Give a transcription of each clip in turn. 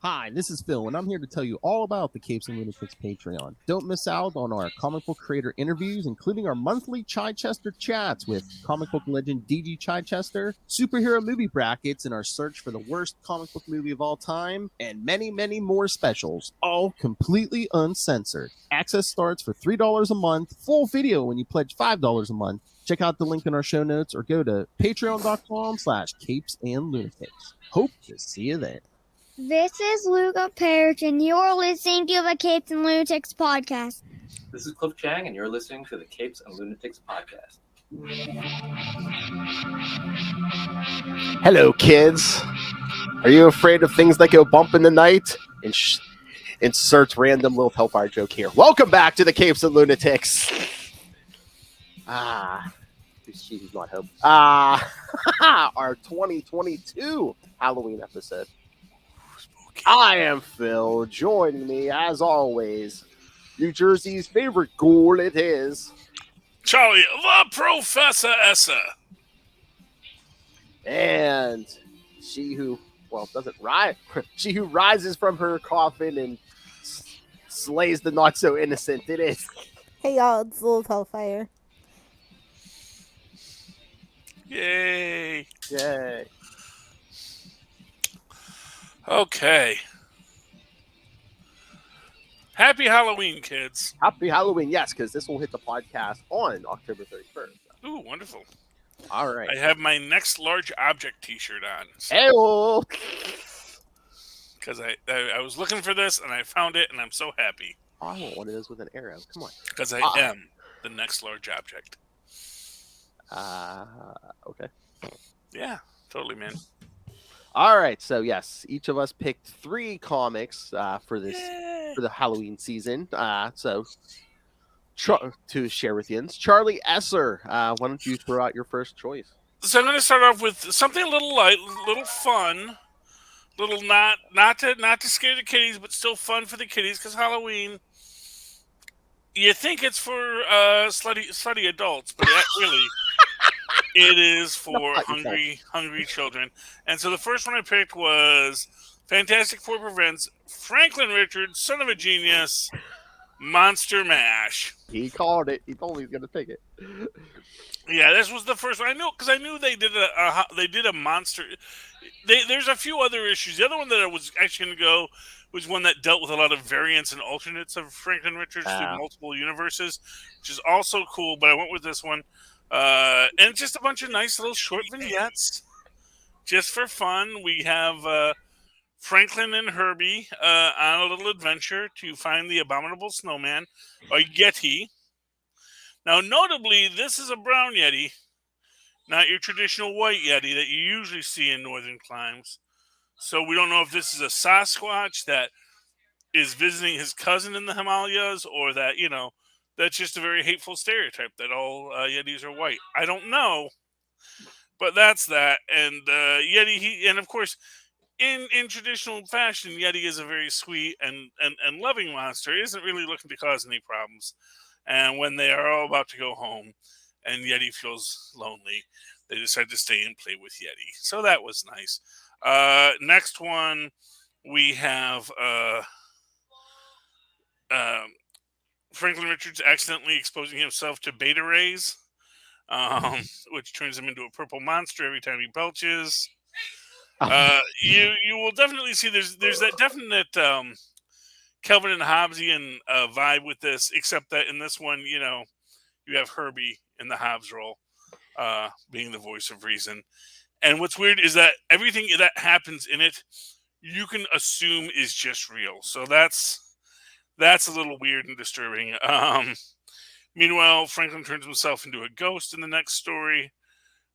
Hi, this is Phil, and I'm here to tell you all about the Capes and Lunatics Patreon. Don't miss out on our comic book creator interviews, including our monthly Chichester chats with comic book legend DG Chichester, superhero movie brackets in our search for the worst comic book movie of all time, and many, many more specials, all completely uncensored. Access starts for $3 a month, full video when you pledge $5 a month. Check out the link in our show notes or go to patreon.com/capesandlunatics. Hope to see you there. This is Luca Perich, and you're listening to the Capes and Lunatics podcast. This is Cliff Chang, and you're listening to the Capes and Lunatics podcast. Hello, kids. Are you afraid of things that go bump in the night? Insert random little Hellfire joke here. Welcome back to the Capes and Lunatics. She's not home. Our 2022 Halloween episode. I am Phil. Joining me, as always, New Jersey's favorite ghoul. It is Charlie, the Professor Essa. And she who doesn't rise. She who rises from her coffin and slays the not so innocent. It is. Hey y'all, it's Little Hellfire. Yay. Yay. Okay. Happy Halloween, kids. Happy Halloween, yes, because this will hit the podcast on October 31st. Ooh, wonderful. All right. I have my next large object t-shirt on. So, because I was looking for this and I found it and I'm so happy. I want one of those with an arrow. Come on. Because I am the next large object. Okay. Yeah, totally, man. All right. So yes, each of us picked 3 comics for the Halloween season. To share with you, Charlie Esser. Why don't you throw out your first choice? So I'm going to start off with something a little light, a little fun, little not to scare the kiddies, but still fun for the kiddies because Halloween. You think it's for slutty adults, but really, it is for hungry children. And so the first one I picked was Fantastic Four Prevents Franklin Richards, Son of a Genius, Monster Mash. He called it. He told me he was going to pick it. Yeah, this was the first one. I knew because I knew they did a monster. There's a few other issues. The other one that I was actually going to go was one that dealt with a lot of variants and alternates of Franklin Richards through multiple universes, which is also cool. But I went with this one, and just a bunch of nice little short vignettes, just for fun. We have Franklin and Herbie on a little adventure to find the abominable snowman, or Yeti. Now, notably, this is a brown Yeti, not your traditional white Yeti that you usually see in northern climes. So we don't know if this is a Sasquatch that is visiting his cousin in the Himalayas, or that, that's just a very hateful stereotype that all Yetis are white. I don't know, but that's that. And Yeti, and of course, in traditional fashion, Yeti is a very sweet and loving monster. He isn't really looking to cause any problems. And when they are all about to go home and Yeti feels lonely, they decide to stay and play with Yeti. So that was nice. Next one, we have Franklin Richards accidentally exposing himself to beta rays, which turns him into a purple monster every time he belches. You will definitely see there's that definite Kelvin and Hobbesian vibe with this, except that in this one, you have Herbie in the Hobbs role, being the voice of reason. And what's weird is that everything that happens in it, you can assume is just real. So that's a little weird and disturbing. Meanwhile, Franklin turns himself into a ghost in the next story,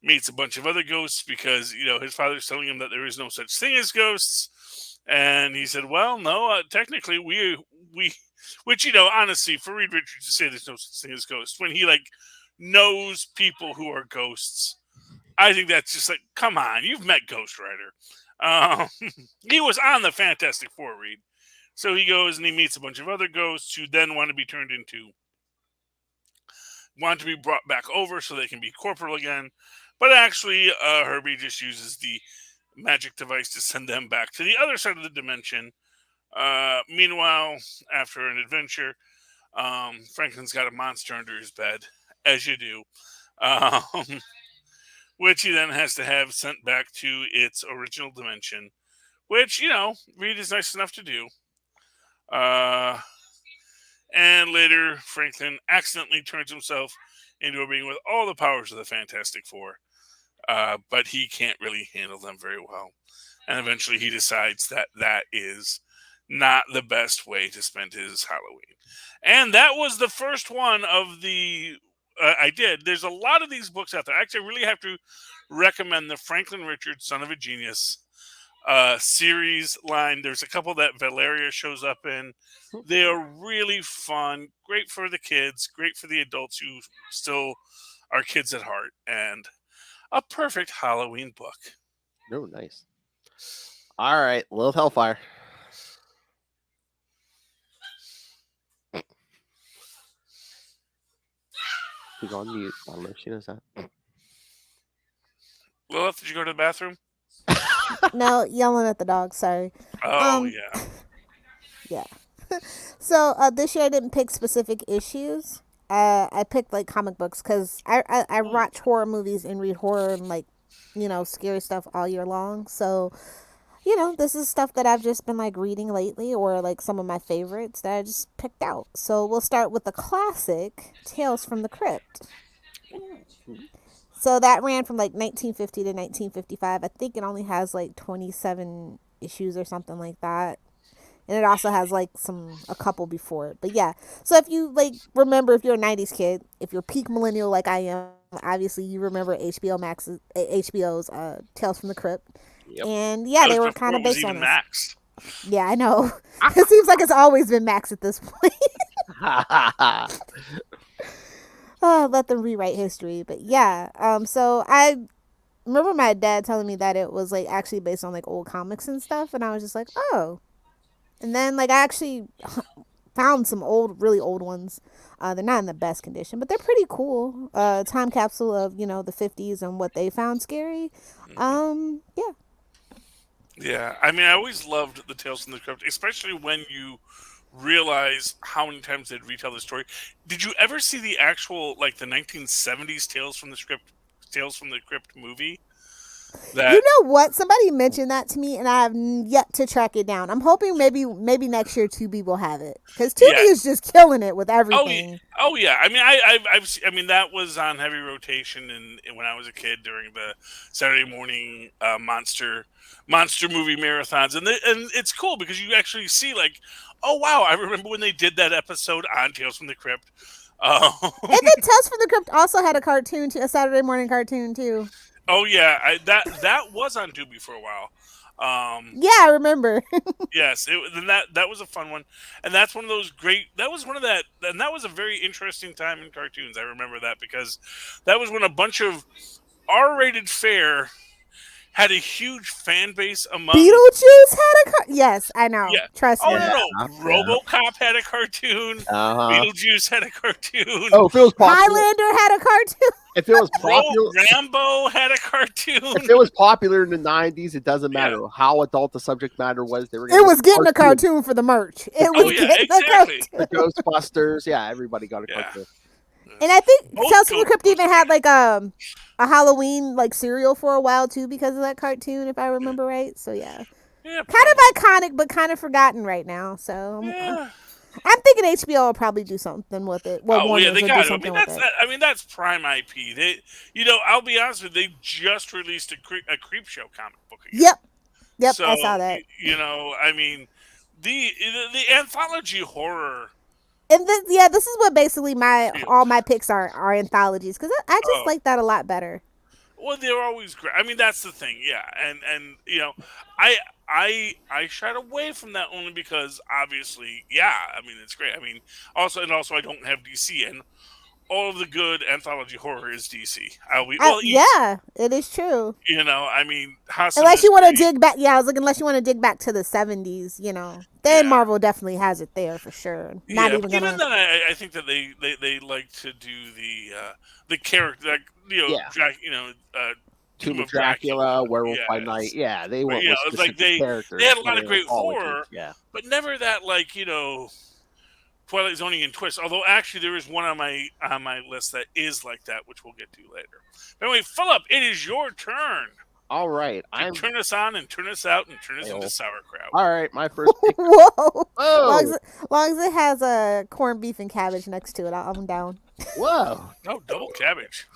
meets a bunch of other ghosts because, his father's telling him that there is no such thing as ghosts. And he said, well, no, technically we, which, honestly, for Reed Richards to say there's no such thing as ghosts, when he, knows people who are ghosts, I think that's just come on, you've met Ghost Rider. He was on the Fantastic Four, Reed. So he goes and he meets a bunch of other ghosts who then want to be brought back over so they can be corporal again. But actually, Herbie just uses the magic device to send them back to the other side of the dimension. Meanwhile, after an adventure, Franklin's got a monster under his bed, as you do, um, which he then has to have sent back to its original dimension, which, Reed is nice enough to do. And later, Franklin accidentally turns himself into a being with all the powers of the Fantastic Four, but he can't really handle them very well. And eventually he decides that that is not the best way to spend his Halloween. And that was the first one of the... I did. There's a lot of these books out there. Actually, I really have to recommend the Franklin Richards, Son of a Genius series line. There's a couple that Valeria shows up in. They are really fun, great for the kids, great for the adults who still are kids at heart, and a perfect Halloween book. Oh, nice. All right, Lilith Hellfire. She's on mute. I don't know if she knows that. Lilith, did you go to the bathroom? No, yelling at the dog. Sorry. Oh, yeah. Yeah. So this year I didn't pick specific issues. I picked like comic books because I watch horror movies and read horror and scary stuff all year long. So this is stuff that I've just been like reading lately, or like some of my favorites that I just picked out. So we'll start with the classic Tales from the Crypt. So that ran from like 1950 to 1955. I think it only has like 27 issues or something like that. And it also has like a couple before it. But yeah. So if you remember, if you're a 90s kid, if you're peak millennial like I am, obviously you remember HBO's Tales from the Crypt. Yep. And yeah, they were kind of based on Max. Yeah, I know. It seems like it's always been Max at this point. Let them rewrite history. But yeah, so I remember my dad telling me that it was like actually based on like old comics and stuff, and I was just like, oh. And then I actually found some really old ones. They're not in the best condition, but they're pretty cool. Time capsule of the 50s and what they found scary. Yeah. Yeah, I mean, I always loved the Tales from the Crypt, especially when you realize how many times they'd retell the story. Did you ever see the actual, the 1970s Tales from the Crypt movie? You know what? Somebody mentioned that to me, and I have yet to track it down. I'm hoping maybe next year Tubi will have it, because Tubi is just killing it with everything. Oh yeah. I mean, that was on heavy rotation, and when I was a kid during the Saturday morning monster movie marathons, and it's cool because you actually see oh wow, I remember when they did that episode on Tales from the Crypt. And then Tales from the Crypt also had a cartoon too, a Saturday morning cartoon too. Oh yeah, that was on Tubi for a while. Yeah, I remember. Yes, that was a fun one, and that's one of those great. That was a very interesting time in cartoons. I remember that because that was when a bunch of R-rated fare had a huge fan base among. Beetlejuice had yes, I know. Yeah. Trust me. No. RoboCop had a cartoon. Beetlejuice had a cartoon. Oh, if it was popular. Highlander had a cartoon. If it was popular, Rambo had a cartoon. If it was popular in the 90s, it doesn't matter how adult the subject matter was. It was getting a cartoon for the merch. It was getting a cartoon. The Ghostbusters, everybody got a cartoon. And I think Tales from the Crypt even had a Halloween cereal for a while too because of that cartoon, if I remember right. So yeah, kind of iconic but kind of forgotten right now. So I'm thinking HBO will probably do something with it. Well, they got it. I mean, that's prime IP. I'll be honest with you, they just released a Creep Show comic book again. Yep, so, I saw that. I mean, the anthology horror. And this is what basically all my picks are anthologies, because I just like that a lot better. Well, they're always great. I mean, that's the thing, yeah. And I shied away from that only because obviously, I mean, it's great. I mean, also I don't have DC, and all of the good anthology horror is DC. It is true. I mean, unless you want to dig back, unless you want to dig back to the 70s, then Marvel definitely has it there for sure. Even then, I think that they like to do the character, Tomb of Dracula, Werewolf by yes. Night. Yeah, they But, went with it's like specific characters. they had a lot not of great anthologies. horror, Yeah. but never that Twilight Zoning and twist. Although actually there is one on my list that is like that, which we'll get to later. But anyway, Philip, it is your turn. All right. Turn us on and turn us out and turn us into sauerkraut. All right, my first pick. Whoa! Oh, Long as it has a corned beef and cabbage next to it, I'm down. whoa. Oh, double cabbage.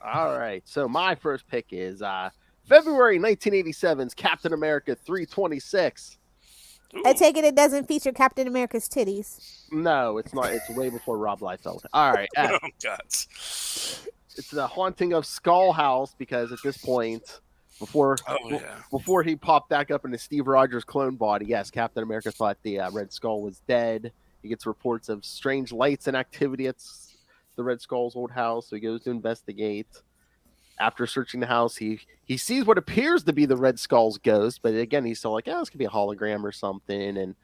All right. So my first pick is February 1987's Captain America 326. Ooh. I take it doesn't feature Captain America's titties. No, it's not. It's way before Rob Liefeld. All right. Oh, God. It's the haunting of Skull House because at this point, before he popped back up into Steve Rogers' clone body, yes, Captain America thought the Red Skull was dead. He gets reports of strange lights and activity at the Red Skull's old house, so he goes to investigate. After searching the house, he sees what appears to be the Red Skull's ghost, but again, he's still like, this could be a hologram or something. And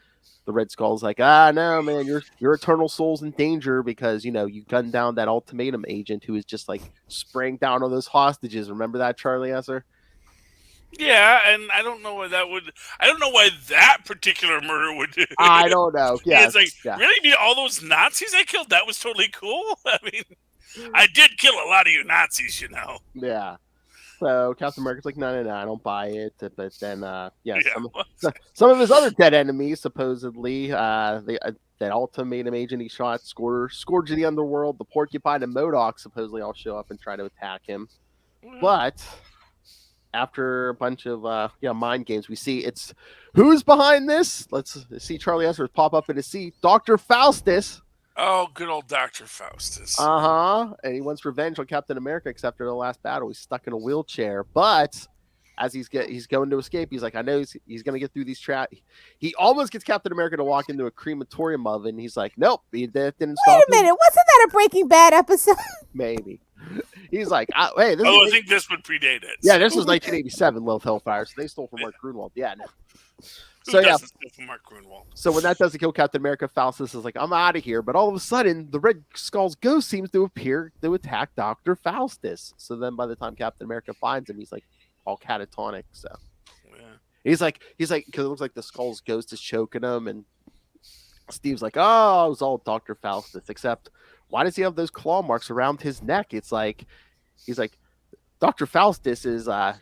the Red Skull's like, no, man, your eternal soul's in danger because, you gunned down that ultimatum agent who was just like spraying down on those hostages. Remember that, Charlie Esser? Yeah, and I don't know why that particular murder would do. I don't know. Yeah, it's like, really? All those Nazis I killed? That was totally cool? I mean, I did kill a lot of you Nazis, Yeah. So Captain America's like, no, I don't buy it. But then, some of his other dead enemies, supposedly, that ultimatum agent he shot, Scourge of the Underworld, the Porcupine, and MODOK supposedly all show up and try to attack him. But after a bunch of mind games, we see it's who's behind this. Let's see Charlie Esser pop up in his seat. Dr. Faustus. Oh, good old Dr. Faustus. And he wants revenge on Captain America, except for the last battle, he's stuck in a wheelchair. But as he's going to escape, he's like, I know he's going to get through these traps. He almost gets Captain America to walk into a crematorium oven. He's like, nope, that didn't stop. Wait a minute, wasn't that a Breaking Bad episode? Maybe. He's like, hey, I think this would predate it. Yeah, this was 1987, Lilith Hellfire, so they stole from Mark Grunwald. Yeah, no. Who doesn't steal from Mark Grunwald? So when that doesn't kill Captain America, Faustus is like, I'm out of here. But all of a sudden, the Red Skull's ghost seems to appear to attack Dr. Faustus. So then by the time Captain America finds him, he's like all catatonic. So he's like, because it looks like the Skull's ghost is choking him. And Steve's like, oh, it was all Dr. Faustus. Except, why does he have those claw marks around his neck? He's like, Dr. Faustus is, an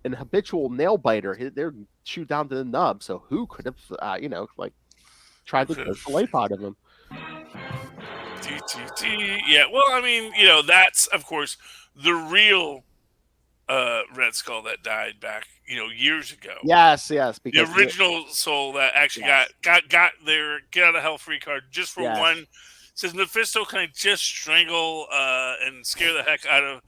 habitual nail biter. They're chewed down to the nub. So who could have, tried to take the life out of him? Yeah, well, I mean, that's, of course, the real Red Skull that died back, years ago. Yes. Because the original soul that actually got their get out of hell free card just for one. Says Mephisto, can I just strangle and scare the heck out of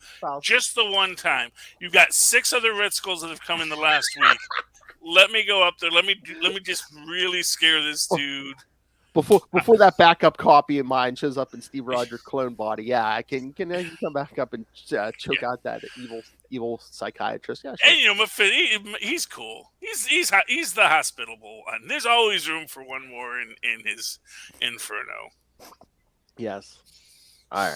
just the one time? You've got 6 other Red Skulls that have come in the last week. Let me go up there. Let me just really scare this dude. Before that backup copy of mine shows up in Steve Rogers' clone body, yeah, can come back up and choke out that evil psychiatrist? Yeah, sure. And Mephisto, he's cool. He's the hospitable one. There's always room for one more in his Inferno. Yes. All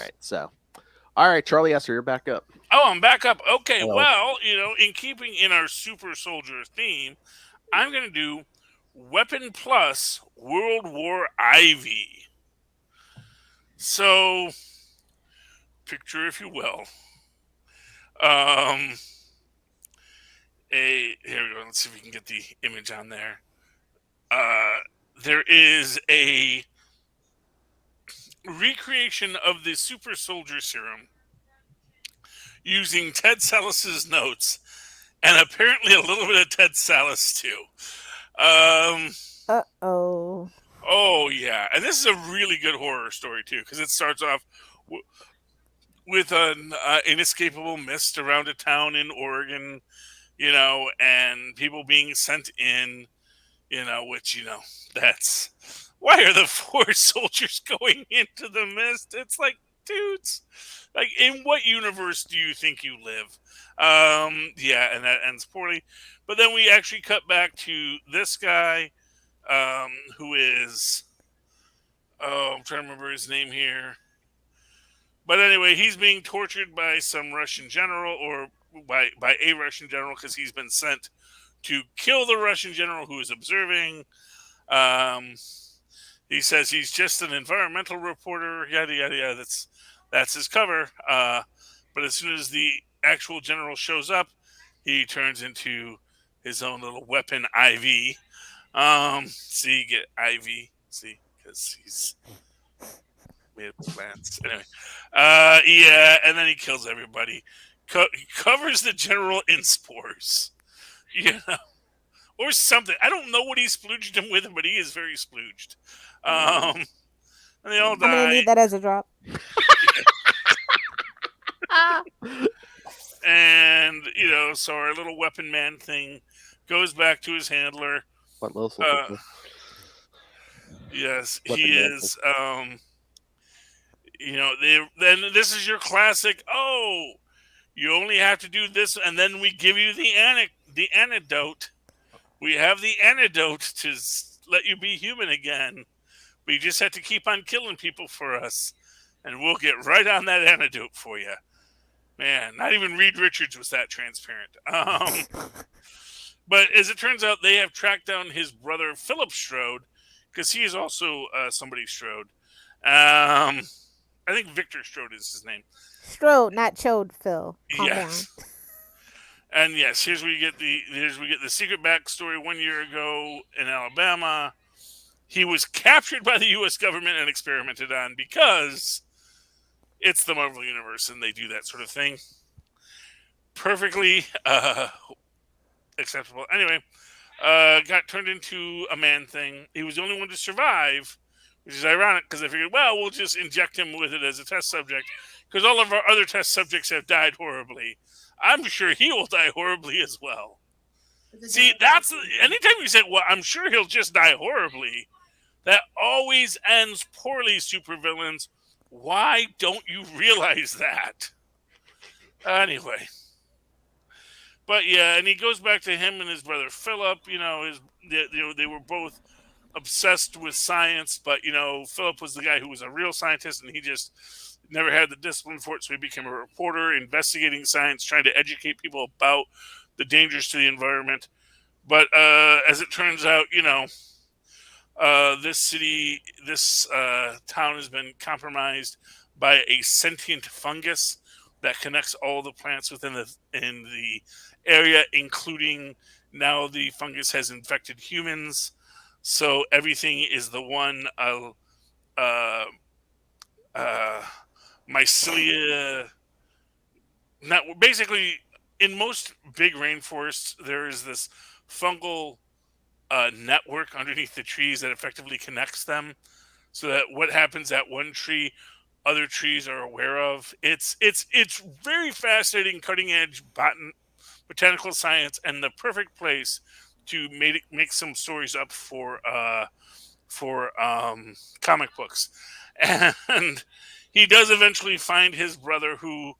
right, Charlie Esser, you're back up. Oh, I'm back up. Okay, Hello. well, in keeping in our super soldier theme, I'm going to do Weapon Plus World War Ivy. So, picture, if you will, here we go. Let's see if we can get the image on there. There is a recreation of the super soldier serum using Ted Salas's notes and apparently a little bit of Ted Salas too. Uh-oh. Oh yeah, and this is a really good horror story too, because it starts off with an inescapable mist around a town in Oregon, and people being sent in, which that's why are the 4 soldiers going into the mist? It's like, dudes, like, in what universe do you think you live? Yeah, and that ends poorly. But then we actually cut back to this guy, who is, I'm trying to remember his name here. But anyway, he's being tortured by some Russian general, or by a Russian general because he's been sent to kill the Russian general who is observing. He says he's just an environmental reporter. Yada yada yada. That's his cover. But as soon as the actual general shows up, he turns into his own little weapon, IV. See, get IV. See, because he's made of plants. Anyway, yeah, and then he kills everybody. He covers the general in spores, or something. I don't know what he splooged him with, but he is very splooged. And they all die. I'm gonna need that as a drop. And so our little weapon man thing goes back to his handler. What little? Yes, Weapon he man is. Then this is your classic. Oh, you only have to do this, and then we give you the antidote. We have the antidote to let you be human again. But you just have to keep on killing people for us, and we'll get right on that antidote for you. Man, not even Reed Richards was that transparent. But as it turns out, they have tracked down his brother, Philip Strode, because he is also somebody Strode. I think Victor Strode is his name. Strode, not Chode, Phil. Calm yes. down. And yes, here's where we get the secret backstory. 1 year ago in Alabama, he was captured by the U.S. government and experimented on because it's the Marvel Universe and they do that sort of thing. Perfectly acceptable. Anyway, got turned into a man thing. He was the only one to survive, which is ironic because I figured, well, we'll just inject him with it as a test subject because all of our other test subjects have died horribly. I'm sure he will die horribly as well. See, that's anytime you say, well, I'm sure he'll just die horribly, that always ends poorly, supervillains. Why don't you realize that? Anyway. But yeah, and he goes back to him and his brother Philip. They were both obsessed with science, but Philip was the guy who was a real scientist, and he just never had the discipline for it. So he became a reporter, investigating science, trying to educate people about the dangers to the environment. But as it turns out, this town has been compromised by a sentient fungus that connects all the plants within the area, including now the fungus has infected humans. So everything is the one mycelia. Basically, in most big rainforests, there is this fungal network underneath the trees that effectively connects them, so that what happens at one tree, other trees are aware of. It's very fascinating, cutting edge botanical science, and the perfect place to make some stories up for comic books. And he does eventually find his brother, who,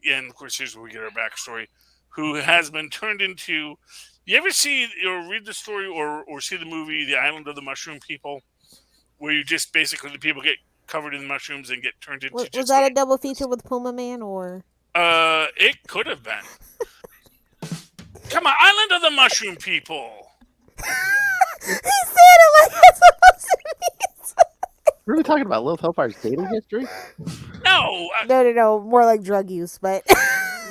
and of course here's where we get our backstory, who has been turned into. You ever see or read the story or see the movie The Island of the Mushroom People, where you just basically the people get covered in mushrooms and get turned into. Was that a double feature with Puma Man or? It could have been. Come on, Island of the Mushroom People. He said it like that's supposed to be. Were we talking about Lilith Hellfire's dating history? No. No. More like drug use, but.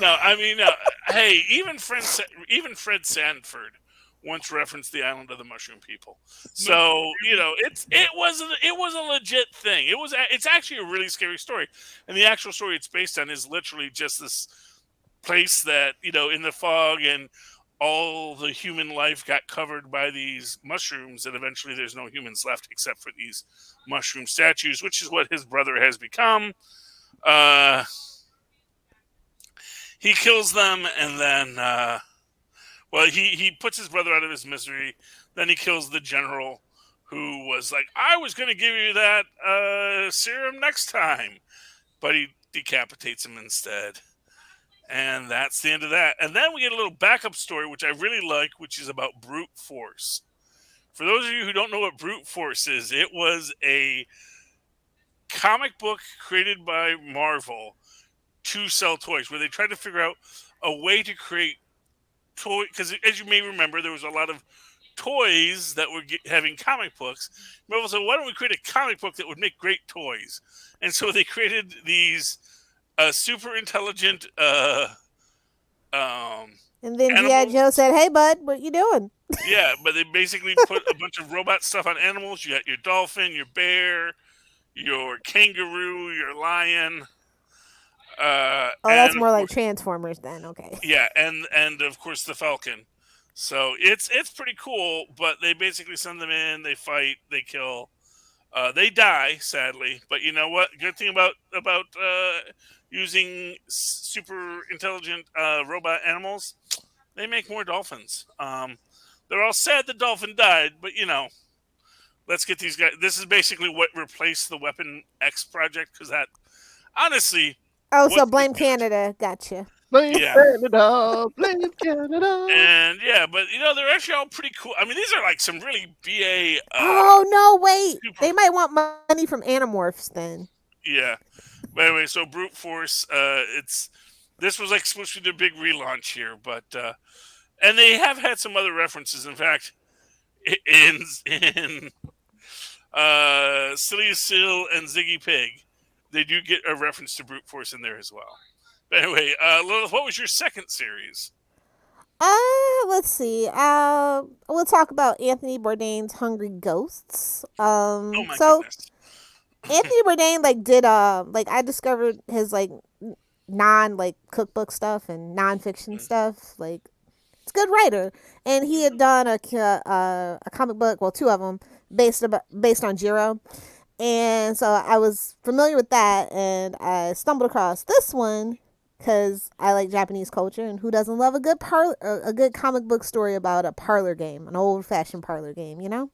No, I mean, hey, even Fred Sanford once referenced the Island of the Mushroom People. So it was a legit thing. It's actually a really scary story, and the actual story it's based on is literally just this place that in the fog, and all the human life got covered by these mushrooms, and eventually there's no humans left except for these mushroom statues, which is what his brother has become. He kills them, and then, he puts his brother out of his misery. Then he kills the general, who was like, I was going to give you that serum next time. But he decapitates him instead. And that's the end of that. And then we get a little backup story, which I really like, which is about brute force. For those of you who don't know what brute force is, it was a comic book created by Marvel to sell toys, where they tried to figure out, a way to create toy, because as you may remember, there was a lot of toys that were having comic books. Marvel said, "Why don't we create a comic book that would make great toys?" And so they created these super intelligent And then G.I. animals. Joe said, "Hey, bud, what you doing?" Yeah, but they basically put a bunch of robot stuff on animals. You got your dolphin, your bear, your kangaroo, your lion. Oh, that's And more of like course, Transformers then. Okay. yeah, and of course the falcon. So it's pretty cool. But they basically send them in. They fight. They kill. They die, sadly. But you know what? Good thing about using super intelligent robot animals, they make more dolphins. They're all sad the dolphin died, but you know, let's get these guys. This is basically what replaced the Weapon X project, because that honestly Oh, so wasn't as blame good. Canada. Gotcha. Blame Yeah. Canada, blame Canada. And yeah, but you know, they're actually all pretty cool. I mean, these are like some really BA. Oh no, wait. Super- They might want money from Animorphs then. Yeah. But anyway, so Brute Force, this was like supposed to be their big relaunch here, but and they have had some other references. In fact, in Silly Seal and Ziggy Pig, they do get a reference to Brute Force in there as well. But anyway, Lilith, what was your second series? Let's see. We'll talk about Anthony Bourdain's Hungry Ghosts. Oh my So goodness. Anthony Bourdain did like I discovered his non cookbook stuff and nonfiction stuff. Like, it's a good writer, and he had done a comic book, well, two of them based on Jiro, and so I was familiar with that, and I stumbled across this one because I like Japanese culture, and who doesn't love a good comic book story about a parlor game, an old fashioned parlor game, you know?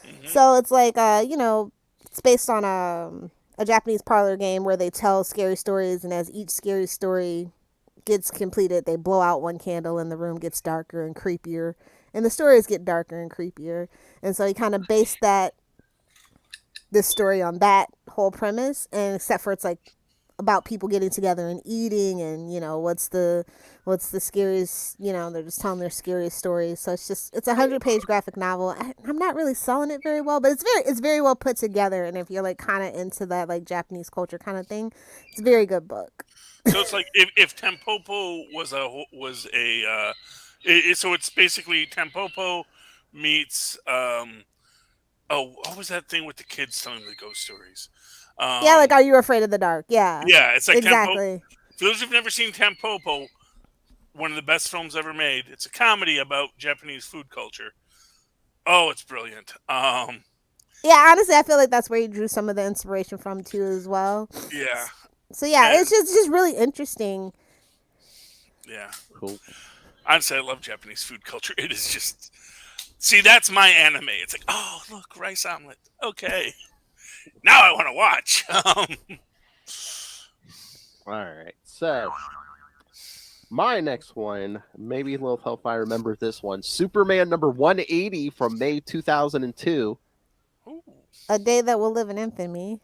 Mhm. So it's like it's based on a Japanese parlor game where they tell scary stories, and as each scary story gets completed, they blow out one candle and the room gets darker and creepier, and the stories get darker and creepier. And so he kind of based this story on that whole premise, and except for it's like about people getting together and eating, and what's the scariest, they're just telling their scariest stories. So it's a 100-page graphic novel. I'm not really selling it very well, but it's very well put together, and if you're like kind of into that like Japanese culture kind of thing, it's a very good book. So it's like if Tempopo was a so it's basically Tempopo meets what was that thing with the kids telling the ghost stories? Yeah, like Are You Afraid of the Dark? Yeah. Yeah, it's like exactly. For those who've never seen Tempopo, one of the best films ever made. It's a comedy about Japanese food culture. Oh, it's brilliant. Yeah, honestly, I feel like that's where he drew some of the inspiration from too, as well. Yeah. So yeah, And- it's just really interesting. Yeah. Cool. Honestly, I love Japanese food culture. It is just that's my anime. It's like, oh look, rice omelet. Okay. Now I want to watch. All right. So, my next one, maybe Lil help I remember this one. Superman number 180 from May 2002. Ooh. A day that will live in infamy.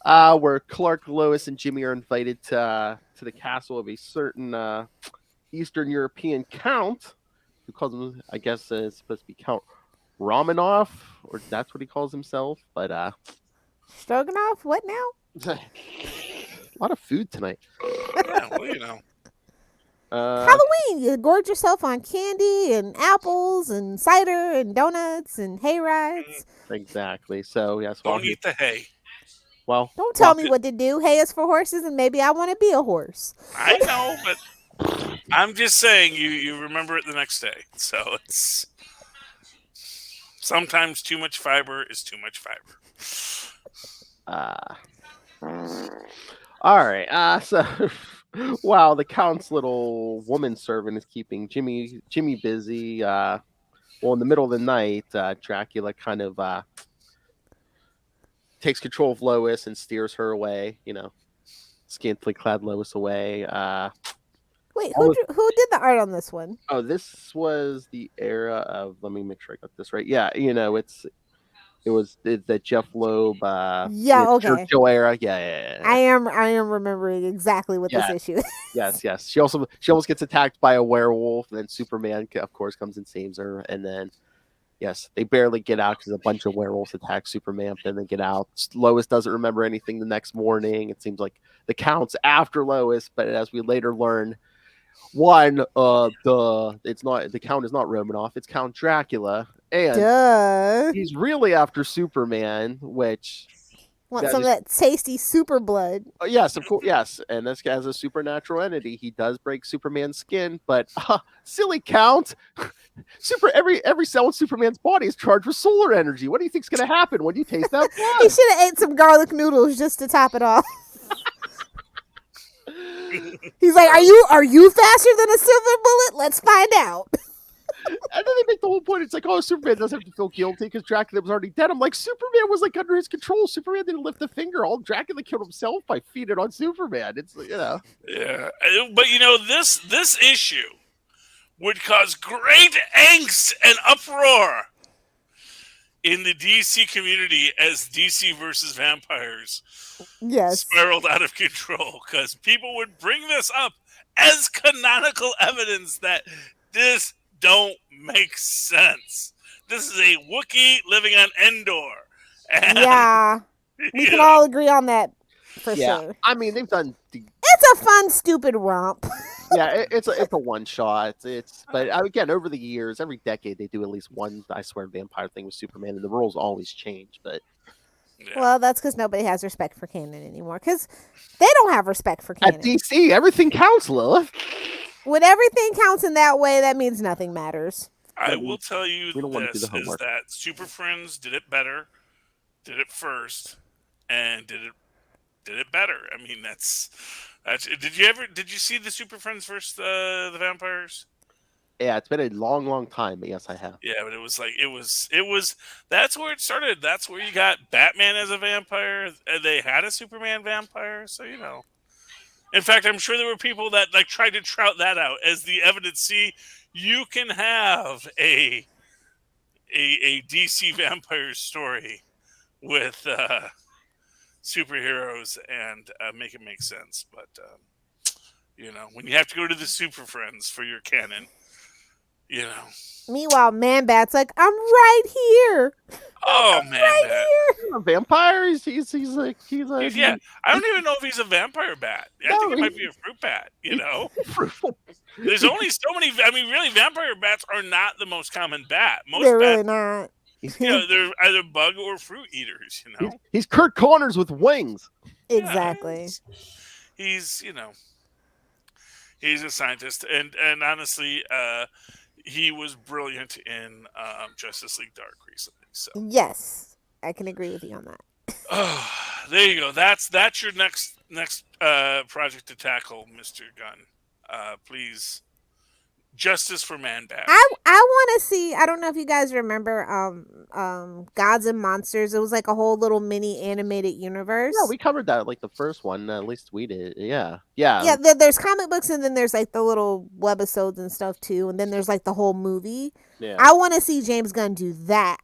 Where Clark, Lois, and Jimmy are invited to the castle of a certain Eastern European count, who calls him, I guess it's supposed to be Count Romanov, or that's what he calls himself. But Stroganoff? What now? a lot of food tonight. Yeah, well, Halloween. You gorge yourself on candy and apples and cider and donuts and hay rides. Exactly. So yes, don't eat the hay. well, Don't tell me what to do. Hay is for horses, and maybe I want to be a horse. I know, but I'm just saying you remember it the next day. So it's sometimes too much fiber is too much fiber. All right. So wow, the Count's little woman servant is keeping Jimmy busy. Well, in the middle of the night, Dracula kind of takes control of Lois and steers her away. Scantily clad Lois away. Wait, who did the art on this one? Oh, this was the era of. Let me make sure I got this right. Yeah, it's the Jeff Loeb, Yeah, okay. Churchill era. Yeah. I am remembering exactly what this Yeah. issue is. Yes. She almost gets attacked by a werewolf, and then Superman, of course, comes and saves her, and then. Yes, they barely get out because a bunch of werewolves attack Superman, but then they get out. Lois doesn't remember anything the next morning. It seems like the Count's after Lois, but as we later learn, it's not the Count is not Romanoff, it's Count Dracula, and Duh. he's really after Superman, which Want some of that tasty super blood. yes, of course, yes. And this guy has a supernatural entity. He does break Superman's skin, but silly Count. Every cell in Superman's body is charged with solar energy. What do you think's going to happen when you taste that blood? He should have ate some garlic noodles just to top it off. He's like, "Are you faster than a silver bullet? Let's find out." And then they make the whole point. It's like, oh, Superman doesn't have to feel guilty because Dracula was already dead. I'm like, Superman was like under his control. Superman didn't lift a finger. All Dracula killed himself by feeding on Superman. It's Yeah, but this issue would cause great angst and uproar in the DC community as DC versus vampires spiraled out of control, because people would bring this up as canonical evidence that this don't make sense. This is a Wookiee living on Endor. And, we can all agree on that for sure. I mean, they've done. It's a fun, stupid romp. It's a one shot. But again, over the years, every decade they do at least one, I swear, vampire thing with Superman, and the rules always change. But well, that's because nobody has respect for canon anymore. Because they don't have respect for canon. At DC, everything counts, Lilith. When everything counts in that way, that means nothing matters. I will tell you this, is that Super Friends did it better, did it first, and did it better. I mean, that's did you see the Super Friends versus the vampires? Yeah, it's been a long time, but yes, I have. Yeah, but it was that's where it started. That's where you got Batman as a vampire. They had a Superman vampire, so In fact, I'm sure there were people that tried to trout that out as the evidence. See, you can have a DC vampire story with superheroes and make it make sense. But when you have to go to the Super Friends for your canon, Meanwhile, Man-Bat's like, I'm right here. Oh, Man-Bat. He's a vampire. He's like. Yeah, I don't even know if he's a vampire bat. I think he might be a fruit bat, There's only so many. I mean, really, vampire bats are not the most common bat. They're really not. They're either bug or fruit eaters, He's Kurt Connors with wings. Exactly. He's a scientist. And honestly, he was brilliant in Justice League Dark recently. So yes, I can agree with you on that. There you go. That's your next project to tackle, Mr. Gunn. Please, justice for Man-Bat. I want to see. I don't know if you guys remember Gods and Monsters. It was like a whole little mini animated universe. Yeah, we covered that like the first one. At least we did. Yeah. There's comic books, and then there's like the little webisodes and stuff too, and then there's like the whole movie. Yeah. I want to see James Gunn do that.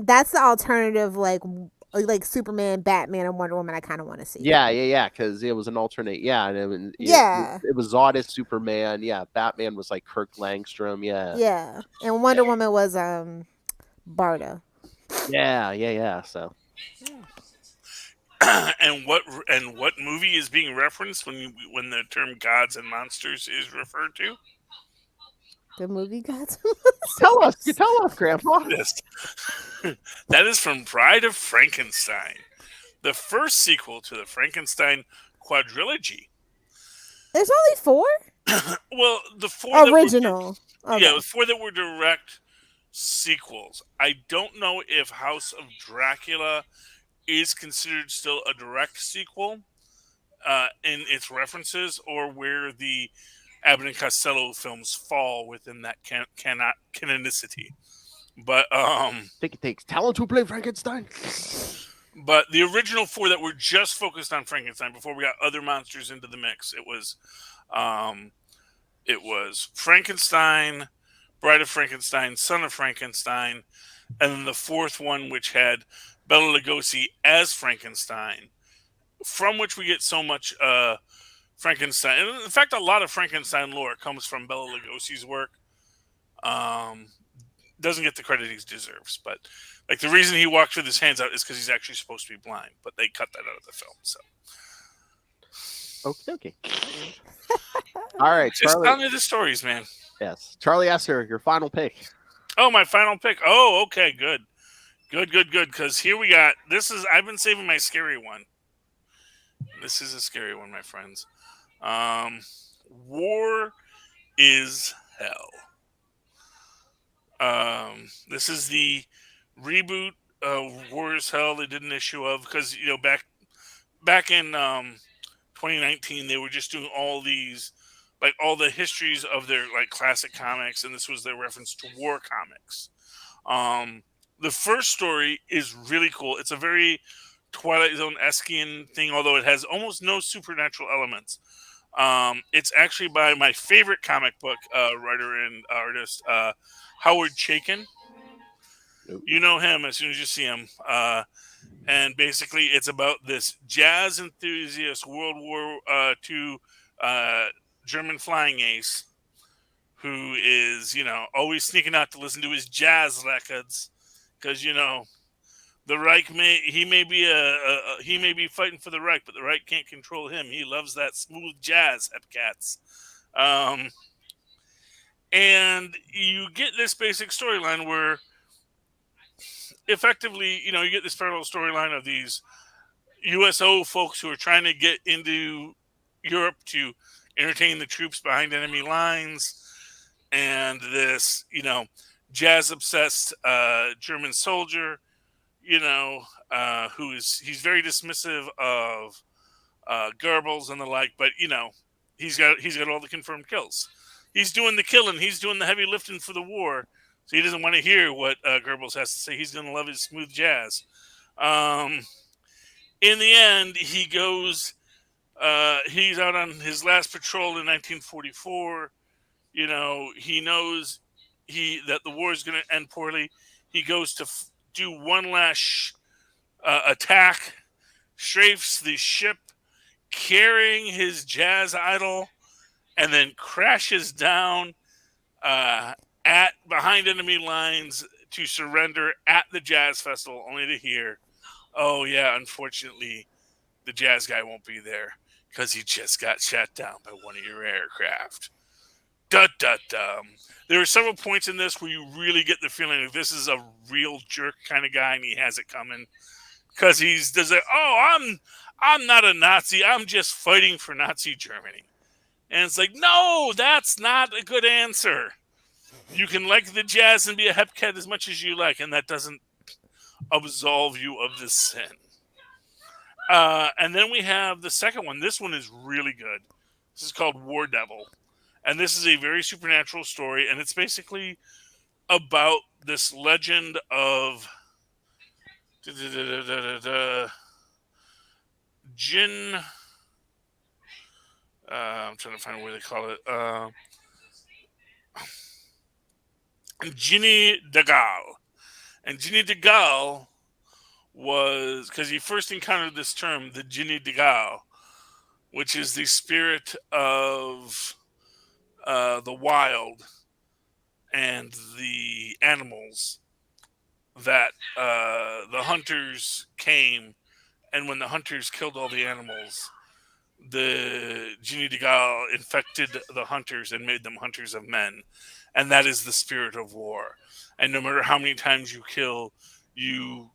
That's the alternative, like Superman, Batman, and Wonder Woman. I kind of want to see. Yeah. Because it was an alternate. Yeah, and it was Zod as Superman. Yeah, Batman was like Kirk Langstrom. Yeah, and Wonder Woman was Barda. Yeah. So. And what movie is being referenced when the term Gods and Monsters is referred to? The movie Gods. Tell us, Grandpa. Yes. That is from Bride of Frankenstein, the first sequel to the Frankenstein quadrilogy. There's only 4? Well, the 4 original. The 4 that were direct sequels. I don't know if House of Dracula is considered still a direct sequel in its references, or where the Abbott and Costello films fall within that canonicity. But I think it takes talent to play Frankenstein. But the original 4 that were just focused on Frankenstein before we got other monsters into the mix, it was Frankenstein, Bride of Frankenstein, Son of Frankenstein, and then the fourth one, which had Bela Lugosi as Frankenstein, from which we get so much Frankenstein. And in fact, a lot of Frankenstein lore comes from Bela Lugosi's work. Doesn't get the credit he deserves, but like the reason he walks with his hands out is because he's actually supposed to be blind, but they cut that out of the film. So, okay. All right, just Charlie. tell me the stories, man. Yes, Charlie Esser, your final pick. Oh, my final pick. Oh, okay, good. Because here we got I've been saving my scary one. This is a scary one, my friends. War is Hell. This is the reboot of War is Hell they did an issue of, because back in 2019 they were just doing all these, like, all the histories of their, like, classic comics, and this was their reference to war comics. The first story is really cool. It's a very Twilight Zone-esque thing, although it has almost no supernatural elements. It's actually by my favorite comic book writer and artist, Howard Chaykin. Nope. You know him as soon as you see him. And basically it's about this jazz enthusiast, World War II German flying ace who is, always sneaking out to listen to his jazz records. Because, the Reich he may be fighting for the Reich, but the Reich can't control him. He loves that smooth jazz, Hepcats. And you get this basic storyline where effectively, you get this parallel storyline of these USO folks who are trying to get into Europe to entertain the troops behind enemy lines, and this, jazz obsessed German soldier, he's very dismissive of Goebbels and the like, but he's got all the confirmed kills. He's doing the killing, he's doing the heavy lifting for the war, so he doesn't want to hear what Goebbels has to say. He's going to love his smooth jazz. In the end, he goes. He's out on his last patrol in 1944. He knows that the war is going to end poorly. He goes to do one last attack, strafes the ship carrying his jazz idol, and then crashes down behind enemy lines to surrender at the jazz festival, only to hear, oh yeah, unfortunately, the jazz guy won't be there because he just got shot down by one of your aircraft. There are several points in this where you really get the feeling that this is a real jerk kind of guy, and he has it coming, because does it. Oh, I'm not a Nazi. I'm just fighting for Nazi Germany. And it's like, no, that's not a good answer. You can like the jazz and be a hepcat as much as you like, and that doesn't absolve you of the sin. And then we have the second one. This one is really good. This is called War Devil. And this is a very supernatural story, and it's basically about this legend of Jin. I'm trying to find where they call it. Ginny Dagal. And Ginny Dagal was, because he first encountered this term, the Ginny Dagal, which is the spirit of the wild and the animals, that the hunters came, and when the hunters killed all the animals, the Ginny Dagal infected the hunters and made them hunters of men. And that is the spirit of war. And no matter how many times you kill, you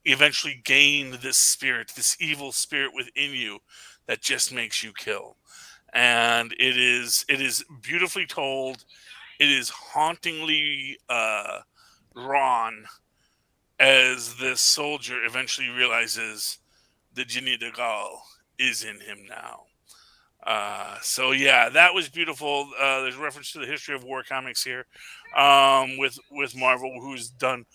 eventually gain this spirit, this evil spirit within you that just makes you kill. And it is beautifully told. It is hauntingly drawn as this soldier eventually realizes the Ginny Dagal is in him now. So yeah, that was beautiful. There's reference to the history of war comics here, with Marvel, who's done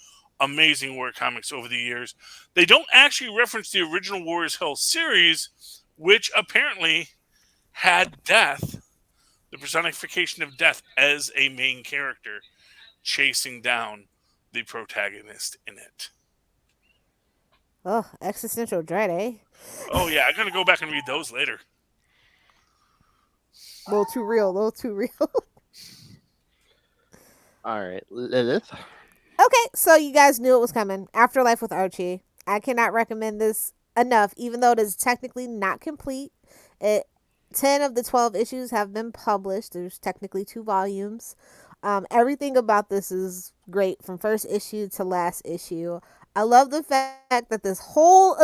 amazing war comics over the years. They don't actually reference the original War is Hell series, which apparently had death the personification of death as a main character chasing down the protagonist in it. Oh, existential dread, eh? Oh yeah, I'm gonna go back and read those later. A little too real, a little too real. All right, Lilith. Okay, so you guys knew it was coming. Afterlife with Archie. I cannot recommend this enough, even though it is technically not complete. 10 of the 12 issues have been published. There's technically 2 volumes. Everything about this is great from first issue to last issue. I love the fact that this whole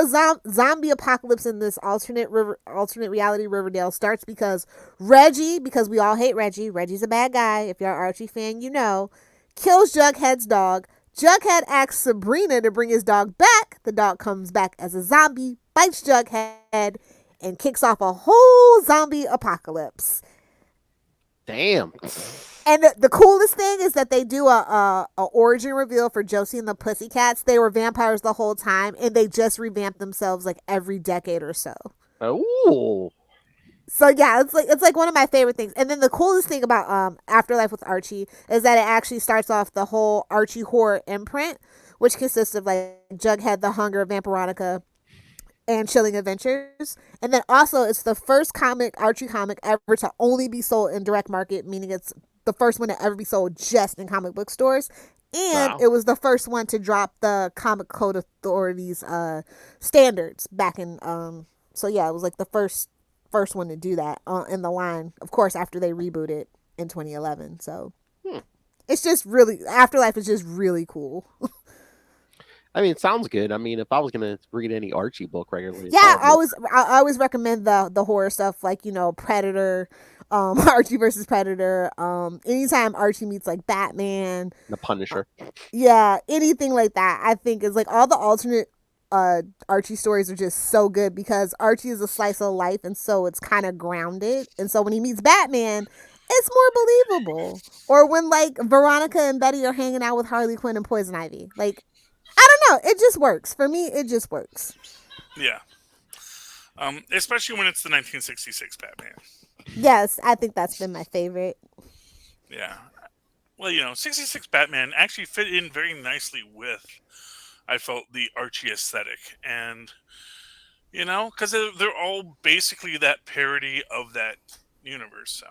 zombie apocalypse in this alternate reality Riverdale starts because Reggie, because we all hate Reggie. Reggie's a bad guy. If you're an Archie fan, you know. Kills Jughead's dog. Jughead asks Sabrina to bring his dog back. The dog comes back as a zombie, bites Jughead, and kicks off a whole zombie apocalypse. Damn. And the coolest thing is that they do a origin reveal for Josie and the Pussycats. They were vampires the whole time, and they just revamped themselves like every decade or so. Oh. So yeah, it's like one of my favorite things. And then the coolest thing about Afterlife with Archie is that it actually starts off the whole Archie horror imprint, which consists of like Jughead, the Hunger, Vampironica, and Chilling Adventures. And then also it's the first Archie comic ever to only be sold in direct market, meaning it's the first one to ever be sold just in comic book stores. And It was the first one to drop the Comic Code Authority's standards back in so yeah, it was like the first one to do that in the line, of course, after they rebooted in 2011. So it's just really, Afterlife is just really cool. I mean, it sounds good. I mean, if I was gonna read any Archie book regularly, yeah, I always recommend the horror stuff, like, you know, Predator, Archie versus Predator. Anytime Archie meets like Batman, The Punisher. Yeah, anything like that, I think is like all the alternate Archie stories are just so good because Archie is a slice of life, and so it's kind of grounded, and so when he meets Batman, it's more believable. Or when like Veronica and Betty are hanging out with Harley Quinn and Poison Ivy, like, I don't know, it just works for me. It just works. Yeah. Especially when it's the 1966 Batman. Yes, I think that's been my favorite. Yeah. Well, you know, 66 Batman actually fit in very nicely with, I felt, the Archie aesthetic. And, you know, because they're all basically that parody of that universe. So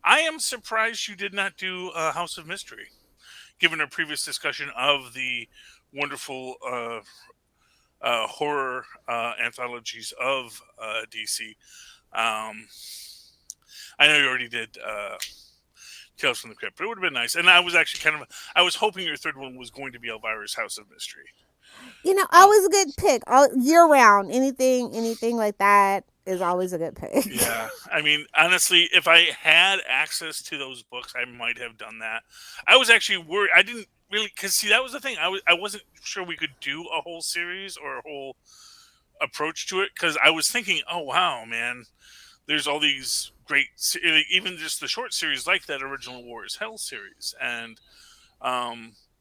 I am surprised you did not do House of Mystery, given our previous discussion of the wonderful horror anthologies of DC. I know you already did Tales from the Crypt, but it would have been nice. And I was actually I was hoping your third one was going to be Elvira's House of Mystery. You know, always a good pick. All year round, anything like that is always a good pick. Yeah, I mean, honestly, if I had access to those books, I might have done that. I was actually worried. I didn't really, because see, that was the thing. I wasn't sure we could do a whole series or a whole approach to it, because I was thinking, oh wow, man, there's all these great, even just the short series like that original War is Hell series, and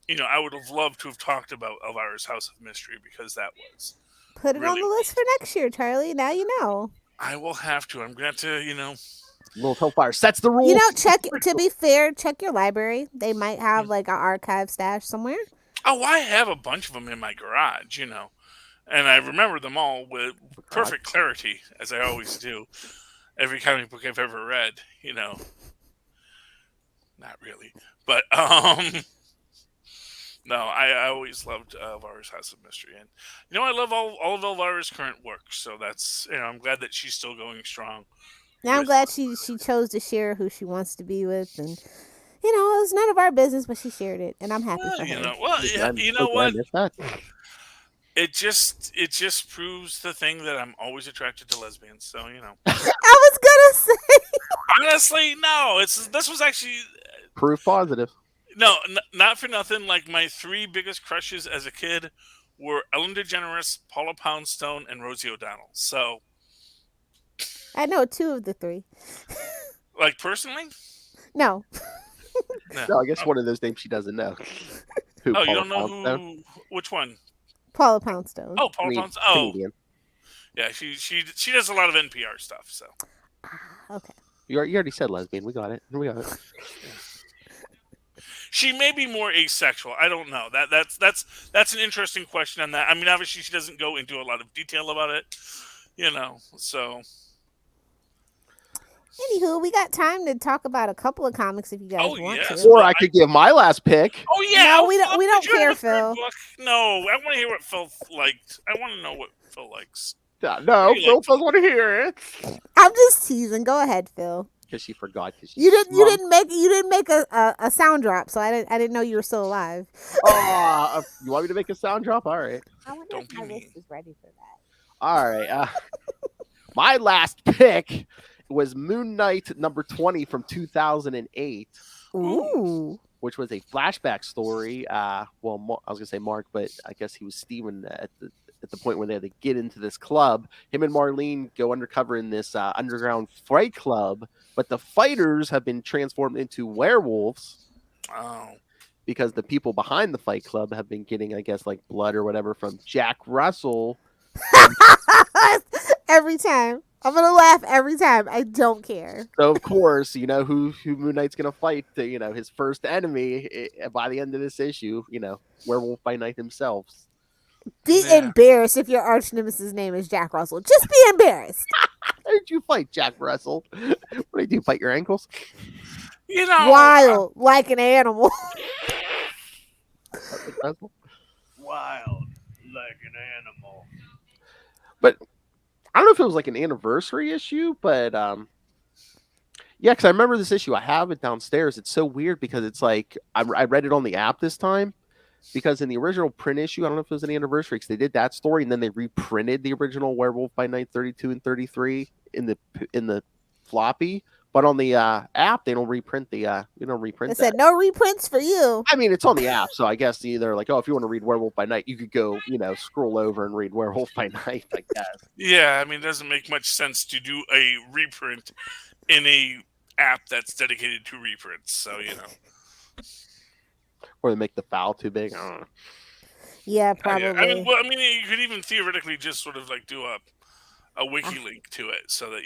you know, I would have loved to have talked about Elvira's House of Mystery, because that was Put it on the list for next year, Charlie. Now you know. I will have to. I'm going to, you know. Little Hellfire sets the rules. You know, to be fair, check your library. They might have like an archive stash somewhere. Oh, I have a bunch of them in my garage, you know. And I remember them all with perfect clarity, as I always do. Every comic book I've ever read, you know. Not really. But, no, I always loved Elvira's House of Mystery. And, you know, I love all of Elvira's current work. So that's, you know, I'm glad that she's still going strong. Now I'm glad she chose to share who she wants to be with. And, you know, it was none of our business, but she shared it. And I'm happy for her. You know what? It just proves the thing that I'm always attracted to lesbians. So, you know. I was going to say. Honestly, no. This was actually... Proof positive. No, not for nothing. Like, my 3 biggest crushes as a kid were Ellen DeGeneres, Paula Poundstone, and Rosie O'Donnell. So, I know 2 of the 3. Like, personally? No. No, I guess one of those names she doesn't know. Who, you don't know who? Which one? Paula Poundstone. Oh, Paula Poundstone. Oh, comedian. Yeah, she does a lot of NPR stuff. So. Okay. You already said lesbian. We got it. She may be more asexual. I don't know. That's an interesting question on that. I mean, obviously, she doesn't go into a lot of detail about it. So. Anywho, we got time to talk about a couple of comics if you guys want yes. to. Or I could give my last pick. Oh yeah. No, we don't care, Phil. No, I want to hear what Phil liked. I want to know what Phil likes. No, Phil doesn't want to hear it. I'm just teasing. Go ahead, Phil. Because she forgot. You didn't make a sound drop, so I didn't know you were still alive. You want me to make a sound drop? All right. I wonder if my list is ready for that. All right. My last pick was Moon Knight number 20 from 2008. Ooh. Which was a flashback story. I was gonna say Mark, but I guess he was Steven at the point where they had to get into this club. Him and Marlene go undercover in this underground fight club, but the fighters have been transformed into werewolves. Oh. Because the people behind the fight club have been getting, I guess, like blood or whatever from Jack Russell. Every time. I'm going to laugh every time. I don't care. So, of course, you know who Moon Knight's going to fight, his first enemy by the end of this issue, Werewolf by Night himself. Be embarrassed if your arch nemesis' name is Jack Russell. Just be embarrassed. How did you fight Jack Russell? What did you do, bite your ankles? Wild, like an animal. Wild, like an animal. But I don't know if it was like an anniversary issue, but yeah, because I remember this issue. I have it downstairs. It's so weird because it's like I read it on the app this time. Because in the original print issue, I don't know if it was an anniversary because they did that story and then they reprinted the original Werewolf by Night 32 and 33 in the floppy. But on the app, they don't reprint the They said no reprints for you. I mean, it's on the app, so I guess either like, if you want to read Werewolf by Night, you could go, scroll over and read Werewolf by Night, I guess. Yeah, I mean, it doesn't make much sense to do a reprint in a app that's dedicated to reprints. So Or they make the file too big. I don't know. Yeah, probably. I mean, you could even theoretically just sort of like do a wiki link to it so that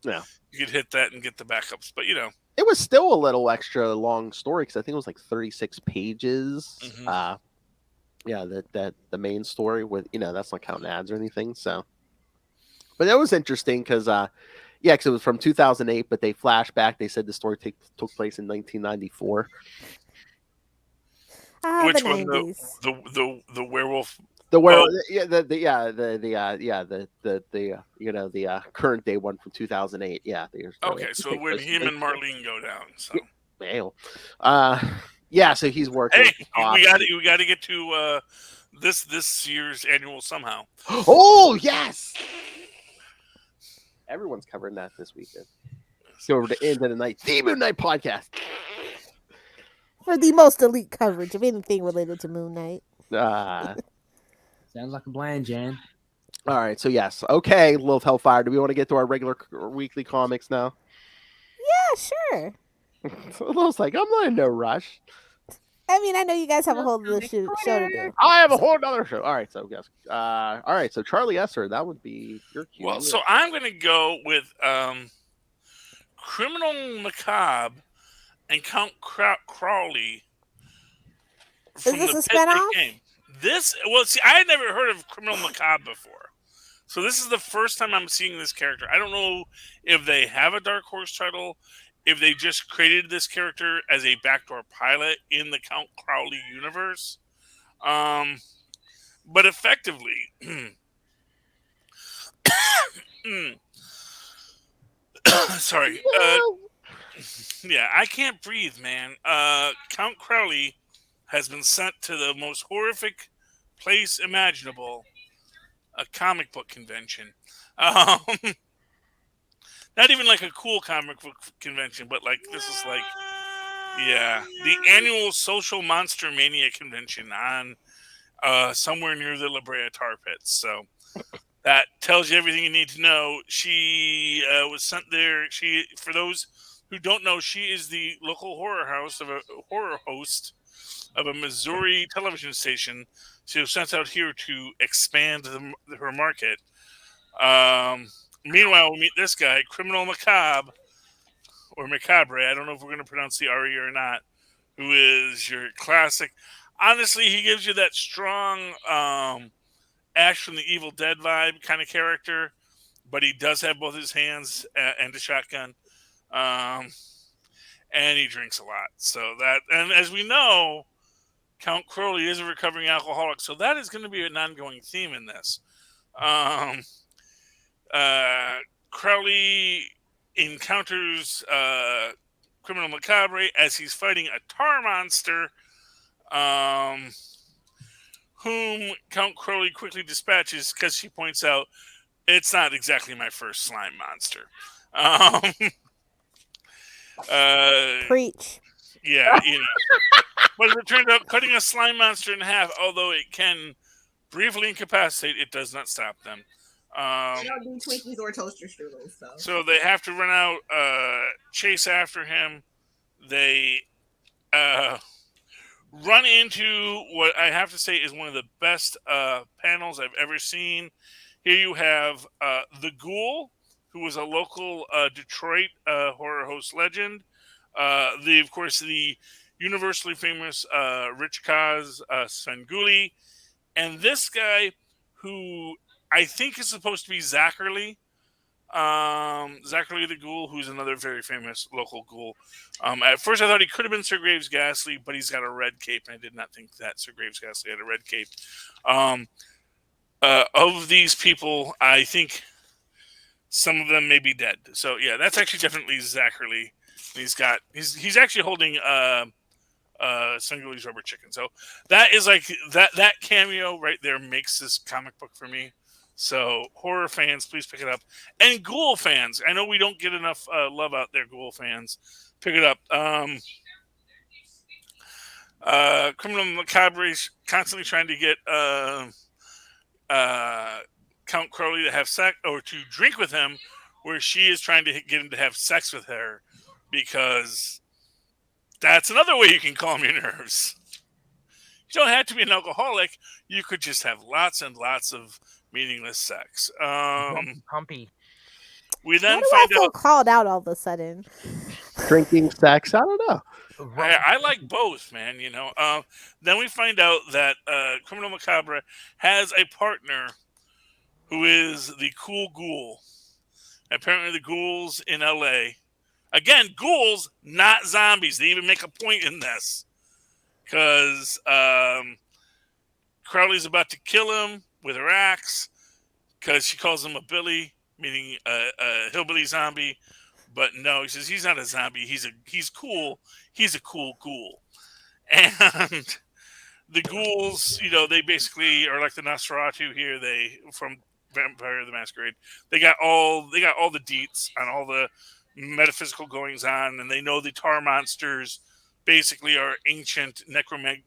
yeah, you could hit that and get the backups. But it was still a little extra long story because I think it was like 36 pages. Mm-hmm. Yeah, that the main story with that's not counting ads or anything. So, but that was interesting because because it was from 2008, but they flashed back. They said the story took place in 1994. Which the one? 90s. The werewolf. The werewolf, the current day one from 2008. Yeah. Okay, so when him and Marlene go down, so. So he's working. Hey, we got to get to this year's annual somehow. Oh yes. Everyone's covering that this weekend. Let's go over to End of the Night, the Moon Knight podcast. For the most elite coverage of anything related to Moon Knight. Sounds like a plan, Jan. All right, so yes. Okay, Lilith Hellfire, do we want to get to our regular weekly comics now? Yeah, sure. So Lilith's like, I'm not in no rush. I mean, I know you guys have a whole other show to do. I have a whole other show. All right, so yes. All right, so Charlie Esser, that would be your cue. Well, so I'm going to go with Criminal Macabre and Count Crowley. Is this a spinoff? I had never heard of Criminal Macabre before. So this is the first time I'm seeing this character. I don't know if they have a Dark Horse title, if they just created this character as a backdoor pilot in the Count Crowley universe. But effectively, sorry. Yeah, I can't breathe, man. Count Crowley has been sent to the most horrific place imaginable, a comic book convention. Not even like a cool comic book convention, but like this is like, the annual Social Monster Mania convention on somewhere near the La Brea Tar Pits. So that tells you everything you need to know. She was sent there. For those who don't know, she is the local horror host of a Missouri television station. She was sent out here to expand her market. Meanwhile, we meet this guy, Criminal Macabre, or Macabre. I don't know if we're going to pronounce the RE or not. Who is your classic? Honestly, he gives you that strong Ash from the Evil Dead vibe kind of character, but he does have both his hands and a shotgun, and he drinks a lot. So that, and as we know, Count Crowley is a recovering alcoholic, so that is going to be an ongoing theme in this. Crowley encounters Criminal Macabre as he's fighting a tar monster, whom Count Crowley quickly dispatches because she points out it's not exactly my first slime monster. Preach. Yeah, but as it turned out, cutting a slime monster in half, although it can briefly incapacitate, it does not stop them. They don't do Twinkies or toaster strudels, so they have to run out, chase after him. They run into what I have to say is one of the best panels I've ever seen. Here you have the Ghoul, who was a local Detroit horror host legend. Of course, the universally famous Rich Kaz Svengoolie, and this guy who I think is supposed to be Zachary the Ghoul, who's another very famous local ghoul. At first I thought he could have been Sir Graves Ghastly, but he's got a red cape, and I did not think that Sir Graves Ghastly had a red cape. Of these people, I think some of them may be dead. So yeah, that's actually definitely Zachary. He's actually holding Svengoolie's rubber chicken. So that is like that cameo right there makes this comic book for me. So horror fans, please pick it up. And Ghoul fans, I know we don't get enough love out there. Ghoul fans, pick it up. Criminal Macabre is constantly trying to get Count Crowley to have sex or to drink with him, where she is trying to get him to have sex with her, because that's another way you can calm your nerves. You don't have to be an alcoholic. You could just have lots and lots of meaningless sex. Pumpy. We then Why do find I feel out called out all of a sudden? Drinking sex, I don't know. I like both, man. Then we find out that Criminal Macabre has a partner who is the cool ghoul. Apparently, the ghouls in LA. Again, ghouls, not zombies. They even make a point in this, because Crowley's about to kill him with her axe, because she calls him a Billy, meaning a hillbilly zombie. But no, he says he's not a zombie. He's cool. He's a cool ghoul. And the ghouls, they basically are like the Nosferatu here. They from Vampire the Masquerade. They got all the deets on all the metaphysical goings on, and they know the tar monsters basically are ancient necromantic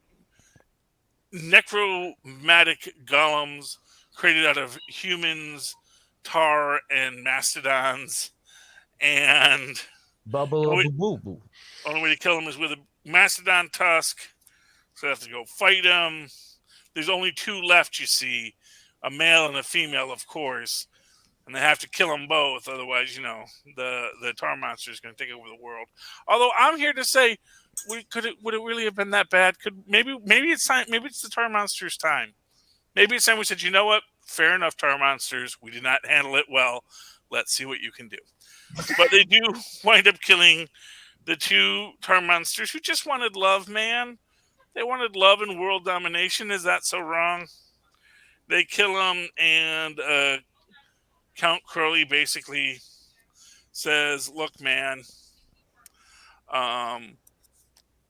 golems created out of humans, tar, and mastodons. And only way to kill them is with a mastodon tusk. So they have to go fight them. There's only two left, you see, a male and a female, of course, and they have to kill them both. Otherwise, the tar monster is going to take over the world. Although I'm here to say, would it really have been that bad? Maybe it's time. Maybe it's the tar monster's time. Maybe it's time we said, you know what? Fair enough, tar monsters. We did not handle it well. Let's see what you can do. But they do wind up killing the two tar monsters who just wanted love, man. They wanted love and world domination. Is that so wrong? They kill him, and Count Crowley basically says, look, man,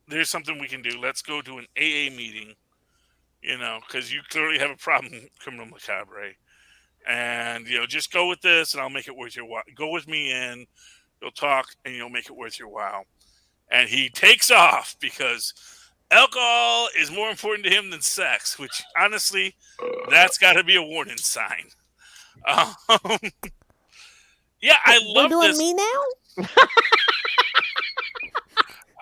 there's something we can do. Let's go to an AA meeting, because you clearly have a problem, Criminal Macabre. And, just go with this, and I'll make it worth your while. Go with me, and you'll talk, and you'll make it worth your while. And he takes off, because alcohol is more important to him than sex, which, honestly, that's got to be a warning sign. Yeah, I love You're doing this. me now?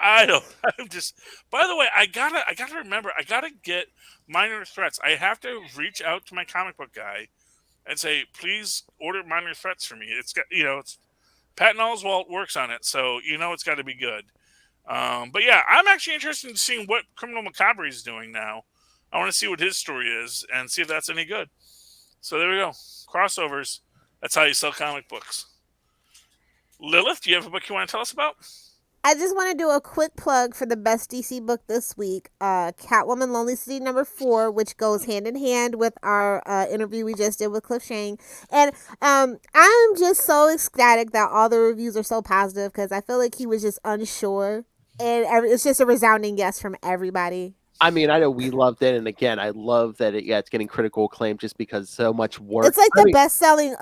I'm just. By the way, I gotta remember. I gotta get minor threats. I have to reach out to my comic book guy and say, please order minor threats for me. It's got, Patton Oswalt works on it, so you know it's got to be good. But yeah, I'm actually interested in seeing what Criminal Macabre is doing now. I want to see what his story is and see if that's any good. So there we go. Crossovers. That's how you sell comic books. Lilith, do you have a book you want to tell us about? I just want to do a quick plug for the best DC book this week, Catwoman Lonely City #4, which goes hand in hand with our interview we just did with Cliff Shang. And I'm just so ecstatic that all the reviews are so positive because I feel like he was just unsure. And it's just a resounding yes from everybody. I mean, I know we loved it, and again, I love that it's getting critical acclaim just because so much work. It's like the best-selling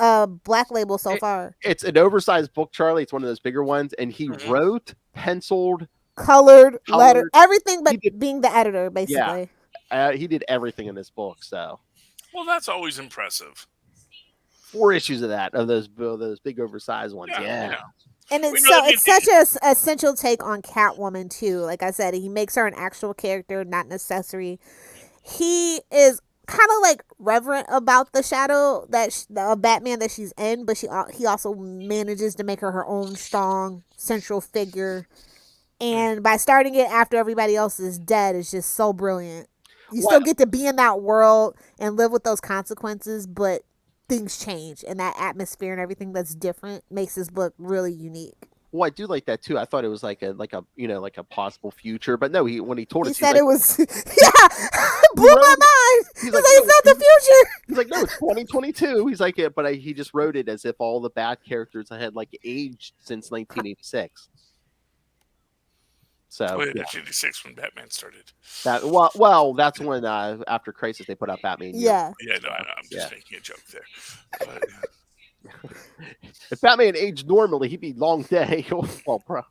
Black Label so far. It's an oversized book, Charlie. It's one of those bigger ones, and he wrote, penciled, colored, letter, everything but being the editor, basically. Yeah, he did everything in this book, so. Well, that's always impressive. 4 issues of those big oversized ones, yeah. And it's such an essential take on Catwoman too. Like I said, he makes her an actual character, not an accessory. He is kind of like reverent about the shadow the Batman that she's in, but he also manages to make her own strong central figure. And by starting it after everybody else is dead is just so brilliant. You still get to be in that world and live with those consequences, but things change, and that atmosphere and everything that's different makes this book really unique. Well, I do like that too. I thought it was like a possible future, but no, when he told us, he said it was blew my mind. He's like, it's not the future. He's like, no, it's 2022. He's like, but he just wrote it as if all the bad characters had like aged since 1986. So 1986 when Batman started. Well, that's when after Crisis they put out Batman. Yeah. Yeah, no, I know. I'm just making a joke there. But, if Batman aged normally, he'd be long day. Well, bro.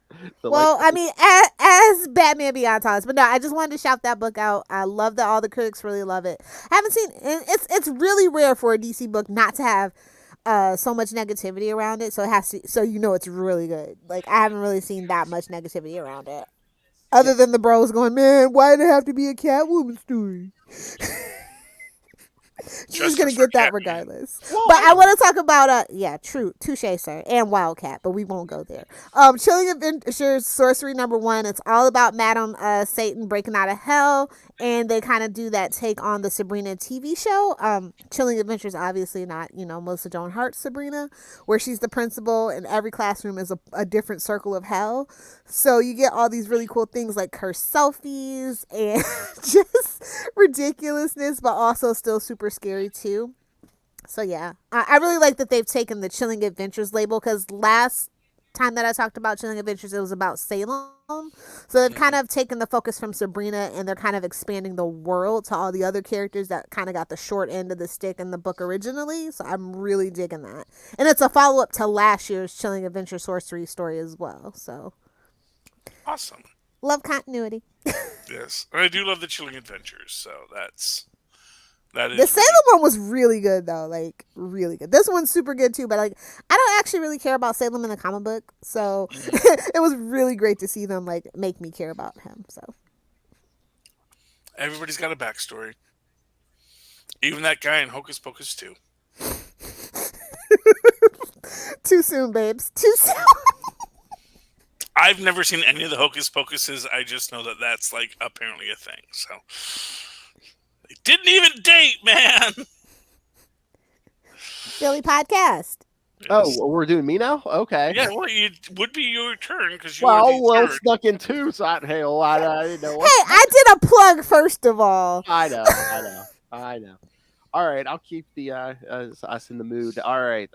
I mean, as Batman Beyond Times, but no, I just wanted to shout that book out. I love that all the critics really love it. I haven't seen it's really rare for a DC book not to have so much negativity around it. So it has to, so it's really good. Like I haven't really seen that much negativity around it. Other than the bros going, man, why did it have to be a Catwoman story? She's going to get that regardless. Well, but I want to talk about, touche, sir, and Wildcat, but we won't go there. Chilling Adventures Sorcery #1. It's all about Madam Satan breaking out of hell, and they kind of do that take on the Sabrina TV show. Chilling Adventures, obviously not, Melissa Joan Hart's Sabrina, where she's the principal, and every classroom is a different circle of hell. So you get all these really cool things like cursed selfies and just ridiculousness, but also still super scary too. So yeah, I really like that they've taken the Chilling Adventures label, because last time that I talked about Chilling Adventures, it was about Salem. So they've kind of taken the focus from Sabrina, and they're kind of expanding the world to all the other characters that kind of got the short end of the stick in the book originally. So I'm really digging that. And it's a follow-up to last year's Chilling Adventure Sorcery story as well. So awesome. Love continuity. Yes. I do love the Chilling Adventures, so that is the Salem one was really good though, like really good. This one's super good too, but like I don't actually really care about Salem in the comic book, so it was really great to see them like make me care about him. So everybody's got a backstory, even that guy in Hocus Pocus 2. Too soon, babes. Too soon. I've never seen any of the Hocus Pocuses. I just know that that's like apparently a thing. So they didn't even date, man. Silly podcast. Yes. Oh, we're doing me now? Okay. Yeah, well, it would be your turn because you snuck in too. So I didn't know. Hey, I did a plug first of all. I know. All right, I'll keep the us in the mood. All right,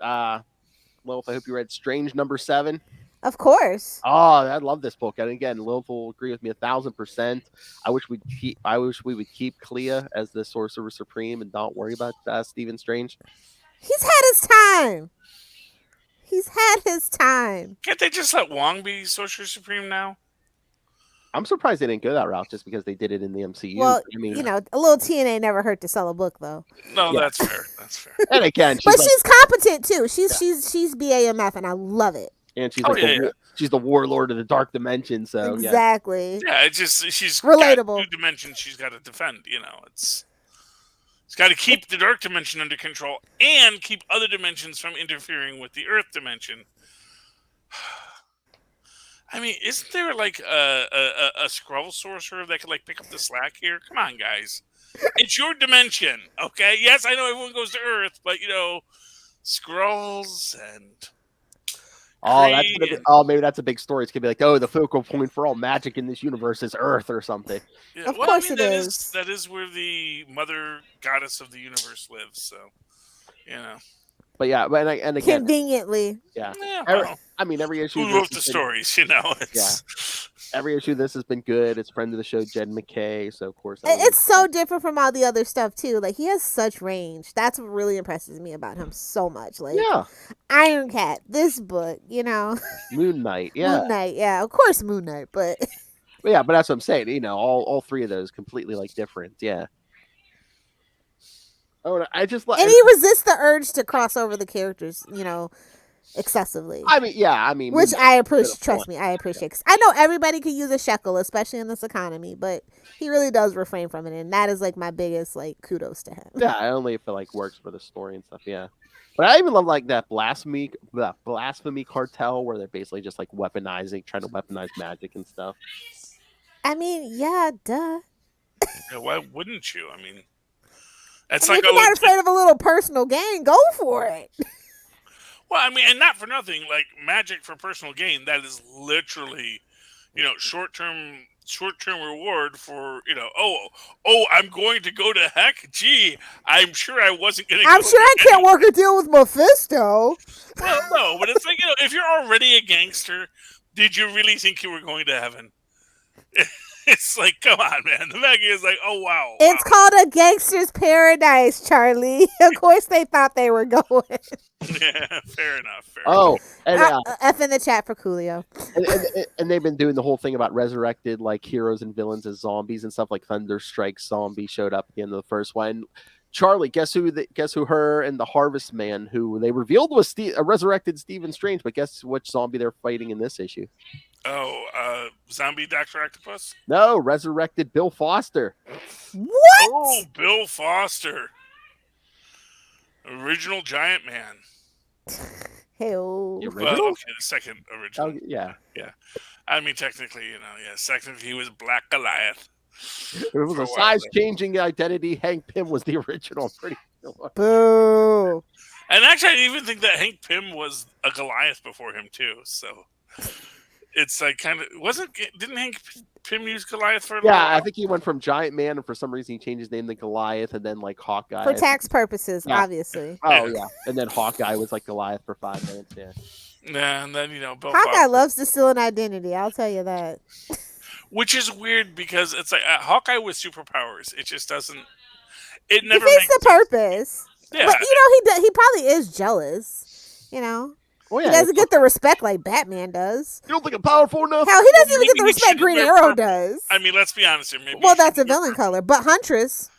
Lilith, I hope you read Strange #7. Of course. Oh, I love this book. And again, Lilith will agree with me 1,000%. I wish we would keep Clea as the Sorcerer Supreme and not worry about Stephen Strange. He's had his time. Can't they just let Wong be Sorcerer Supreme now? I'm surprised they didn't go that route just because they did it in the MCU. Well, a little TNA never hurt to sell a book, though. No, yeah. That's fair. That's fair. And again, she's competent too. She's BAMF, and I love it. And she's she's the warlord of the dark dimension. So exactly. Yeah, it's just she's relatable. Got 2 dimensions she's got to defend. It's got to keep the dark dimension under control and keep other dimensions from interfering with the Earth dimension. I mean, isn't there like a scroll sorcerer that could like pick up the slack here? Come on, guys. It's your dimension, okay? Yes, I know everyone goes to Earth, but scrolls and maybe that's a big story. It's gonna be like, the focal point for all magic in this universe is Earth or something. Yeah, Of course it is. That is where the mother goddess of the universe lives. So, But yeah, and again, conveniently. yeah. Well, Every issue. who wrote the stories? Every issue this has been good. It's friend of the show, Jed McKay. So of course, It's so different from all the other stuff too. Like he has such range. That's what really impresses me about him so much. Like Iron Cat, this book, Moon Knight, Moon Knight, of course Moon Knight, but but that's what I'm saying. All three of those completely like different. Yeah. Oh, I just like, and he resists the urge to cross over the characters, excessively. Which I appreciate. Trust me, I appreciate. 'Cause I know everybody could use a shekel, especially in this economy, but he really does refrain from it, and that is like my biggest like kudos to him. Yeah, I only if it like works for the story and stuff. Yeah, but I even love like that blasphemy cartel where they're basically just like trying to weaponize magic and stuff. I mean, yeah, duh. Yeah, why wouldn't you? I mean, if you're not afraid of a little personal gain, go for it. Well, I mean, and not for nothing, like magic for personal gain, that is literally, short-term reward for, I'm going to go to heck. Gee, I'm sure I wasn't going to I'm sure I can't work a deal with Mephisto. Well, no, but it's like, if you're already a gangster, did you really think you were going to heaven? It's like, come on, man. The Maggie is like, oh, wow. It's called a gangster's paradise, Charlie. Of course they thought they were going. Yeah, fair enough. And F in the chat for Coolio. And they've been doing the whole thing about resurrected like heroes and villains as zombies and stuff. Like Thunderstrike zombie showed up at the end of the first one. Charlie, guess who her and the Harvest Man, who they revealed was a resurrected Stephen Strange, but guess which zombie they're fighting in this issue? Zombie Dr. Octopus? No, resurrected Bill Foster. What? Oh, Bill Foster. Original Giant Man. Hell. Well, okay, the second original. Oh, yeah. Yeah. I mean, technically, technically he was Black Goliath. It was a size-changing identity. Hank Pym was the original. Pretty sure. Boo. And actually, I even think that Hank Pym was a Goliath before him, too. So it's like didn't Hank Pym use Goliath for a while? I think he went from Giant Man, and for some reason he changed his name to Goliath, and then like Hawkeye. For tax purposes, obviously. Oh, yeah. And then Hawkeye was like Goliath for 5 minutes, yeah. Yeah, and then, Bill Hawkeye Foster loves to steal an identity, I'll tell you that. Which is weird because it's like Hawkeye with superpowers. It just doesn't. It never defeats makes the purpose. Yeah, but he probably is jealous. Oh, yeah, he doesn't get the respect like Batman does. You don't think I'm powerful enough? Hell, he doesn't even get the respect Green Arrow does. I mean, let's be honest here. Maybe that's a villain color, but Huntress.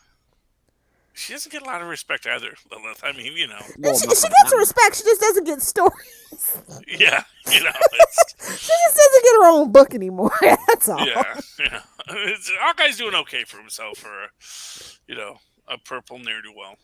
She doesn't get a lot of respect either, Lilith. I mean, she gets respect. She just doesn't get stories. Yeah, she just doesn't get her own book anymore. That's all. Yeah. Hawkeye's doing okay for himself for a purple ne'er-do-well.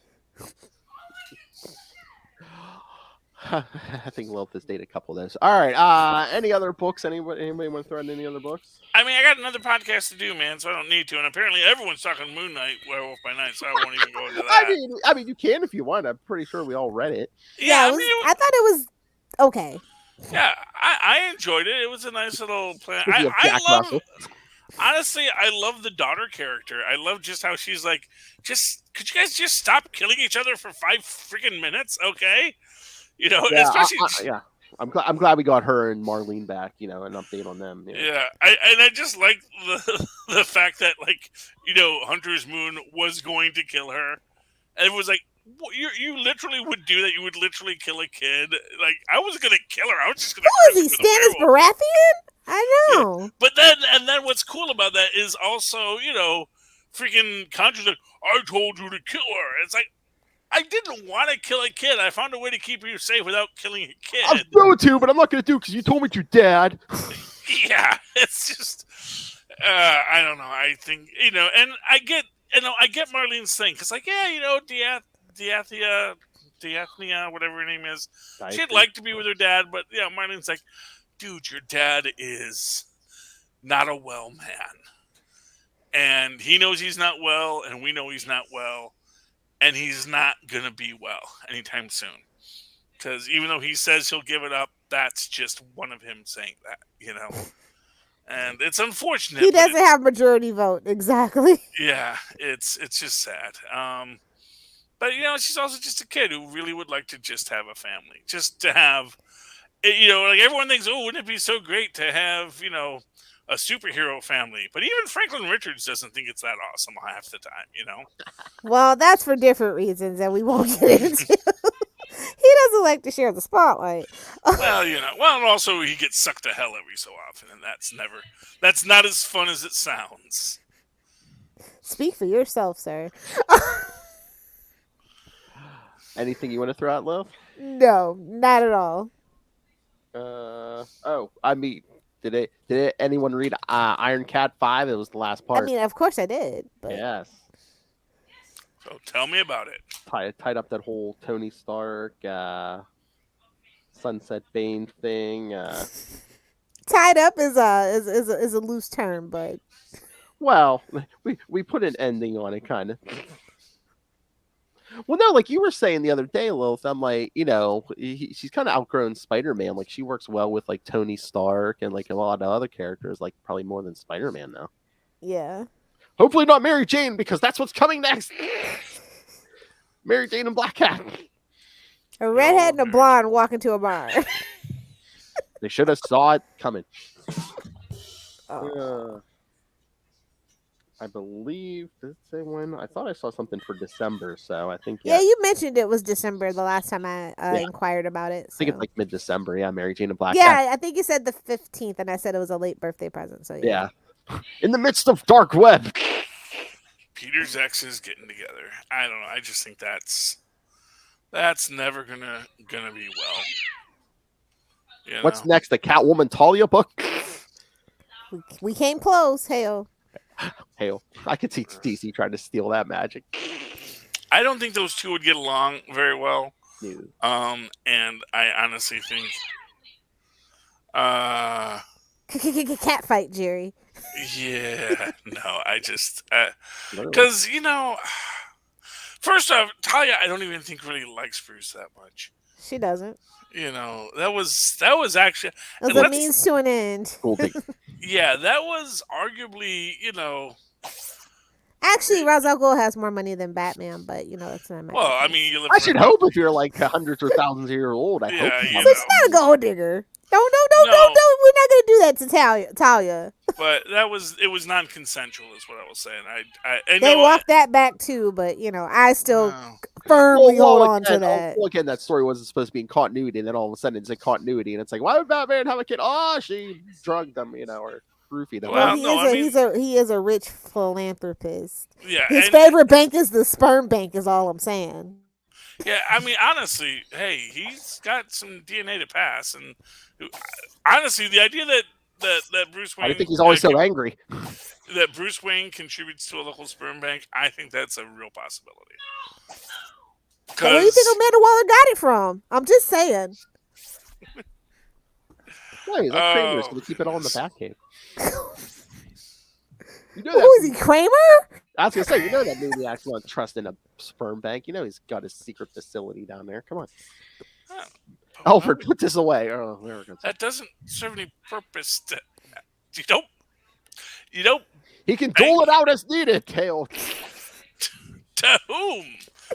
I think Lilith has dated a couple of those. All right. Any other books? Anybody want to throw in any other books? I mean, I got another podcast to do, man, so I don't need to. And apparently, everyone's talking Moon Knight, Werewolf by Night, so I won't even go into that. I mean, you can if you want. I'm pretty sure we all read it. Yeah, I thought it was okay. Yeah, I enjoyed it. It was a nice little plan. Honestly, I love the daughter character. I love just how she's like, could you guys just stop killing each other for 5 freaking minutes, okay? Especially. I'm glad we got her and Marlene back. An update on them. Yeah, I just like the fact that Hunter's Moon was going to kill her, and it was like you literally would do that. You would literally kill a kid. Like I was gonna kill her. I was just gonna. Who is he? Stannis Baratheon? I know. Yeah. But then what's cool about that is also freaking Conjure's like, I told you to kill her. It's like. I didn't want to kill a kid. I found a way to keep you safe without killing a kid. I'm going to, but I'm not going to do it because you told me to, Dad. Yeah, it's just, I don't know. I think and I get Marlene's thing because, like, yeah, Diathia Daphnia, whatever her name is. Diaphragm. She'd like to be with her dad, but yeah, Marlene's like, dude, your dad is not a well man. And he knows he's not well, and we know he's not well, and he's not going to be well anytime soon. Because even though he says he'll give it up, that's just one of him saying that, you know? And it's unfortunate. He doesn't have majority vote, exactly. Yeah, it's just sad. But, you know, she's also just a kid who really would like to just have a family. Just to have, you know, like everyone thinks, oh, wouldn't it be so great to have, you know, a superhero family? But even Franklin Richards doesn't think it's that awesome half the time, you know? Well, that's for different reasons that we won't get into. He doesn't like to share the spotlight. Well, you know, well, and also he gets sucked to hell every so often, and that's not as fun as it sounds. Speak for yourself, sir. Anything you want to throw out, Lil? No, not at all. I mean, did anyone read Iron Cat 5? It was the last part. I mean, of course I did. But... Yes. So tell me about it. Tied up that whole Tony Stark, Sunset Bane thing. Tied up is a loose term, but Well, we put an ending on it, kind of. Well, no, like you were saying the other day, Lilith, I'm like, you know, she's kind of outgrown Spider-Man. Like she works well with like Tony Stark and like a lot of other characters, like probably more than Spider-Man now. yeah. Hopefully not Mary Jane, because that's what's coming next. Mary Jane and Black Cat. A redhead and a blonde walk into a bar. They should have saw it coming. Oh. I believe, did it say when? I thought I saw something for December, so I think Yeah, you mentioned it was December the last time I inquired about it. I think so. it's like mid-December. Yeah, Mary Jane and Black Yeah, Cat. I think you said the 15th, and I said it was a late birthday present. So yeah. In the midst of dark web. Peter's ex is getting together. I don't know. I just think that's never gonna be well. You know? What's next? The Catwoman Talia book? We came close. Hell. Hell, I could see DC trying to steal that magic. I don't think those two would get along very well. No. And I honestly think Cat fight, Jerry. yeah, no, I just because you know, first off, Talia, I don't even think really likes Bruce that much. She doesn't. You know, that was actually It was a means to an end. yeah, that was arguably, you know. Actually, Ra's al Ghul has more money than Batman, but you know that's not my. Well, I mean, I should hope if you're like hundreds or thousands of years old. I hope. You So she's not a gold digger. No. We're not gonna do that to Talia. But it was non-consensual, is what I was saying. They walked that back too, but you know, I still firmly hold on to that. Well, again, that story wasn't supposed to be in continuity, and then all of a sudden it's in continuity, and it's like, why would Batman have a kid? Oh, she drugged them, you know, or roofied them. Well, he is a rich philanthropist. Yeah, his favorite bank is the sperm bank. Is all I'm saying. Yeah, I mean, honestly, hey, he's got some DNA to pass, and honestly, the idea that Bruce Wayne, I think he's always so angry. That Bruce Wayne contributes to a local sperm bank, I think that's a real possibility. Where do you think Amanda Waller got it from? I'm just saying. Why? He's like Kramer, so we keep it all in the Batcave. You know Who is he, Kramer? I was gonna say, you know that maniac's not trusting a sperm bank. You know he's got his secret facility down there. Come on, Alfred, put this away. Oh, there we go. That doesn't serve any purpose. You don't. He can dole it out as needed, Kale. To whom?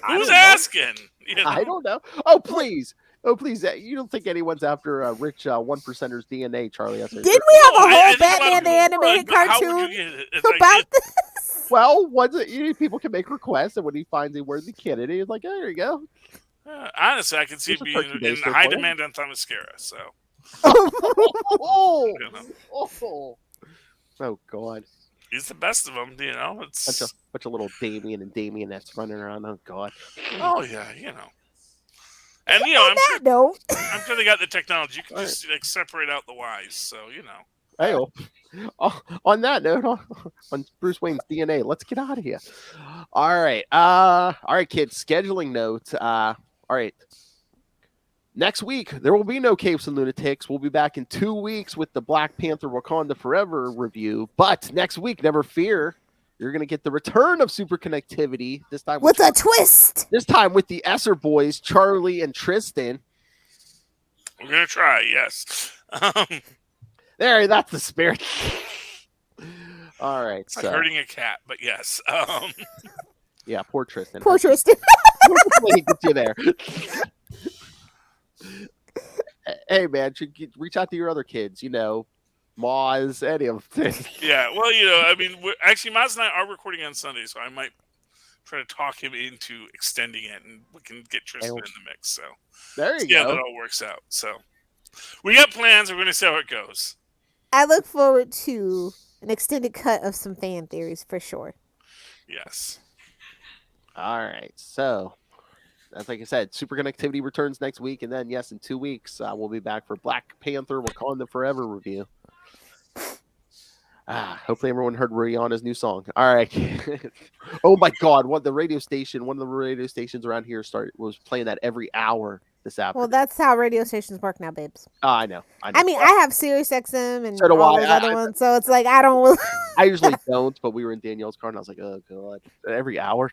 Who's asking? You know? I don't know. Oh please. You don't think anyone's after a rich one percenter's DNA, Charlie? Didn't we have a whole Batman the Animated cartoon about this? Well, people can make requests, and when he finds a worthy candidate, he's like, oh, there you go. Honestly, I can see it being in high demand on Themyscira. So. Oh God. He's the best of them, you know. It's bunch of little Damien and Damien that's running around. Oh God. Oh yeah, you know. And you know, I'm sure they got the technology. You can just like separate out the Y's, so you know. Hey, on that note, on Bruce Wayne's DNA, let's get out of here. All right, kids. Scheduling note. All right. Next week, there will be no Capes and Lunatics. We'll be back in 2 weeks with the Black Panther Wakanda Forever review. But next week, never fear, you're going to get the return of Super Connectivity. This time with a twist. This time with the Esser boys, Charlie and Tristan. We're going to try, yes. There, that's the spirit. All right. It's like hurting a cat, but yes. Yeah, poor Tristan. Poor Tristan. He gets you there. Hey, man, reach out to your other kids, Maz, any of them. Yeah, well, I mean, actually, Maz and I are recording on Sunday, so I might try to talk him into extending it, and we can get Tristan in the mix. So there you go. Yeah, that all works out. So we got plans. We're going to see how it goes. I look forward to an extended cut of some fan theories for sure. Yes. All right, so as like I said, Super Connectivity returns next week, and then in 2 weeks we'll be back for Black Panther Wakanda Forever review. Hopefully everyone heard Rihanna's new song. All right. Oh my God! One of the radio stations around here was playing that every hour this afternoon. Well, that's how radio stations work now, babes. Oh, I know. I mean, I have Sirius XM and So do all I. those other ones, so it's like I don't. I usually don't, but we were in Danielle's car, and I was like, oh God, every hour.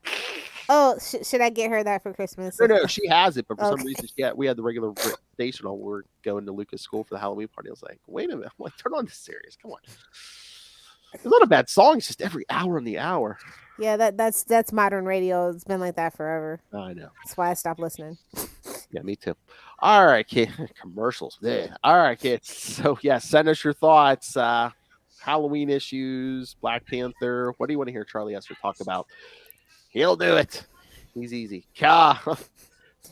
Oh, should I get her that for Christmas? No, she has it, but for some reason, we had the regular station on. We were going to Lucas' school for the Halloween party. I was like, wait a minute, I'm like, turn on this Sirius. Come on. It's not a bad song. It's just every hour on the hour. Yeah, that's modern radio. It's been like that forever. I know. That's why I stopped listening. Yeah, me too. All right, kid. Commercials. Yeah. All right, kids. So, send us your thoughts. Halloween issues, Black Panther. What do you want to hear Charlie Esser talk about? He'll do it. He's easy.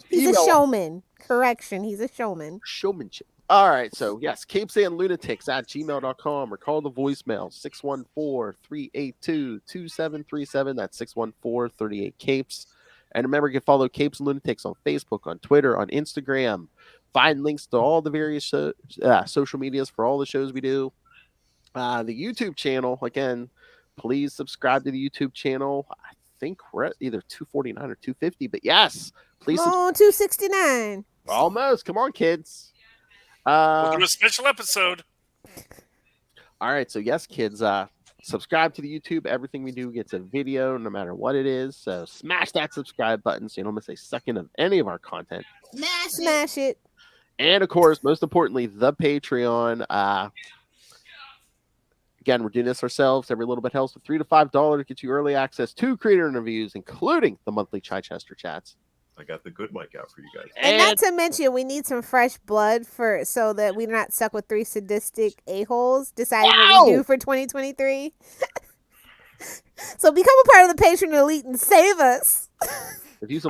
He's a showman. Correction. He's a showman. Showmanship. All right. So, CapesandLunatics at gmail.com or call the voicemail 614-382-2737. That's 614-38-CAPES. And remember, you can follow Capes and Lunatics on Facebook, on Twitter, on Instagram. Find links to all the various social medias for all the shows we do. The YouTube channel, again, please subscribe to the YouTube channel. I think we're at either 249 or 250, but yes, please. Oh, 269. Almost. Come on, kids. We'll do a special episode. All right. So, yes, kids, subscribe to the YouTube. Everything we do gets a video, no matter what it is. So, smash that subscribe button so you don't miss a second of any of our content. Smash it. And, of course, most importantly, the Patreon. Again, we're doing this ourselves. Every little bit helps. With $3 to $5 gets you early access to creator interviews, including the monthly Chichester chats. I got the good mic out for you guys. And not to mention, we need some fresh blood so that we're not stuck with 3 sadistic a-holes deciding what we do for 2023. So become a part of the Patreon elite and save us.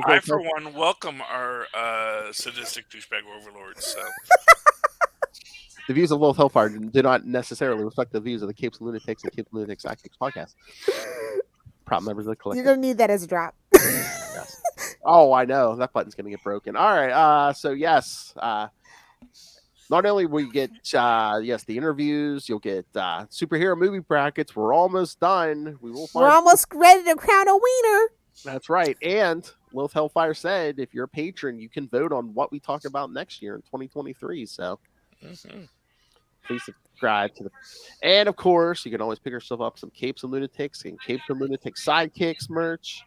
I, for one, welcome our sadistic douchebag overlords. So. The views of Lilith Hellfire do not necessarily reflect the views of the Capes and Lunatics and Capes and Lunatics Actics podcast. Proud members of the collective. You're going to need that as a drop. Yes. Oh, I know. That button's going to get broken. All right. So, yes. Not only will you get, the interviews, you'll get superhero movie brackets. We're almost done. We're almost ready to crown a wiener. That's right. And Lilith Hellfire said if you're a patron, you can vote on what we talk about next year in 2023. So, please subscribe to the. And of course, you can always pick yourself up some Capes and Lunatics and Capes and Lunatics sidekicks merch.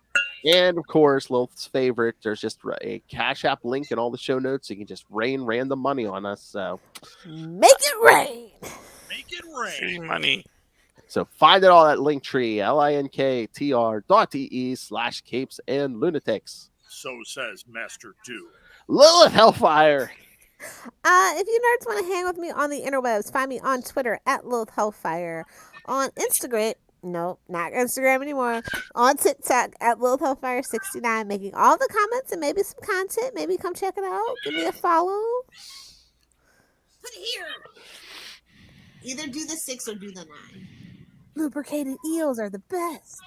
And of course, Lilith's favorite, there's just a Cash App link in all the show notes. So you can just rain random money on us. So make it rain. Make it rain. Money. So find it all at Linktree, linktr.ee/Capes and Lunatics. So says Master Do. Lilith Hellfire. If you nerds want to hang with me on the interwebs, find me on Twitter at Lilith Hellfire. On Instagram, no, not Instagram anymore. On TikTok at Lilith Hellfire 69, making all the comments and maybe some content. Maybe come check it out. Give me a follow. Put it here. Either do the 6 or do the 9. Lubricated eels are the best.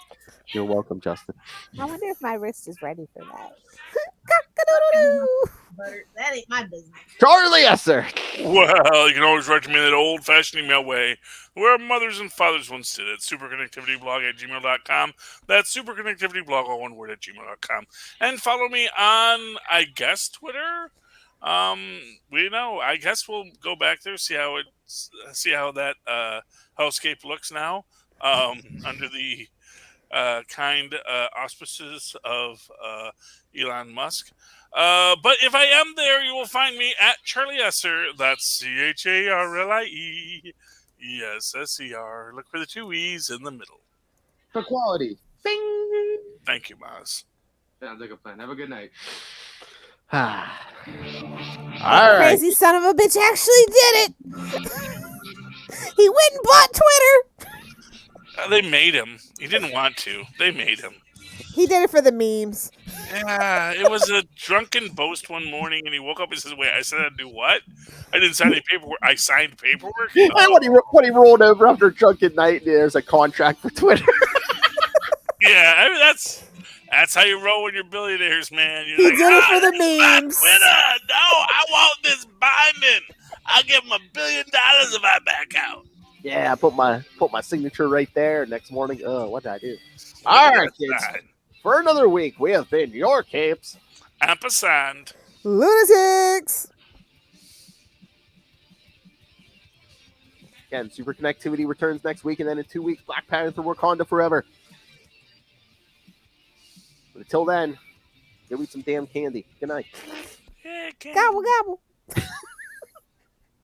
You're welcome, Justin. I wonder if my wrist is ready for that. Cock-a-doodle-doo. Butter. That ain't my business. Charlie Esser. Well, you can always write to me that old-fashioned email way, where our mothers and fathers once did it. Superconnectivityblog@gmail.com. That's superconnectivityblog, all one word, @gmail.com. And follow me on, I guess, Twitter. I guess we'll go back there, see how that hellscape looks now, under the kind auspices of Elon Musk. But if I am there, you will find me at Charlie Esser. That's CharlieEsser. Look for the 2 E's in the middle. For quality. Bing. Thank you, Maz. Sounds like a plan. Have a good night. All right. Crazy son of a bitch actually did it. He went and bought Twitter. They made him. He didn't want to. They made him. He did it for the memes. Yeah, it was a drunken boast one morning, and he woke up and says, "Wait, I said I'd do what? I didn't sign any paperwork. I signed paperwork." And when he rolled over after a drunken night, there's a contract for Twitter. Yeah, I mean, that's how you roll when you're billionaires, man. You're He like, did it for the this is my memes. Twitter. No, I want this binding. I'll give him $1 billion if I back out. Yeah, I put my signature right there. Next morning, what did I do? All right, kids. For another week, we have been your Capes. Ampersand. Lunatics. Again, Super Connectivity returns next week, and then in 2 weeks, Black Panther Wakanda Forever. But until then, go eat some damn candy. Good night. Yeah, Gobble, gobble.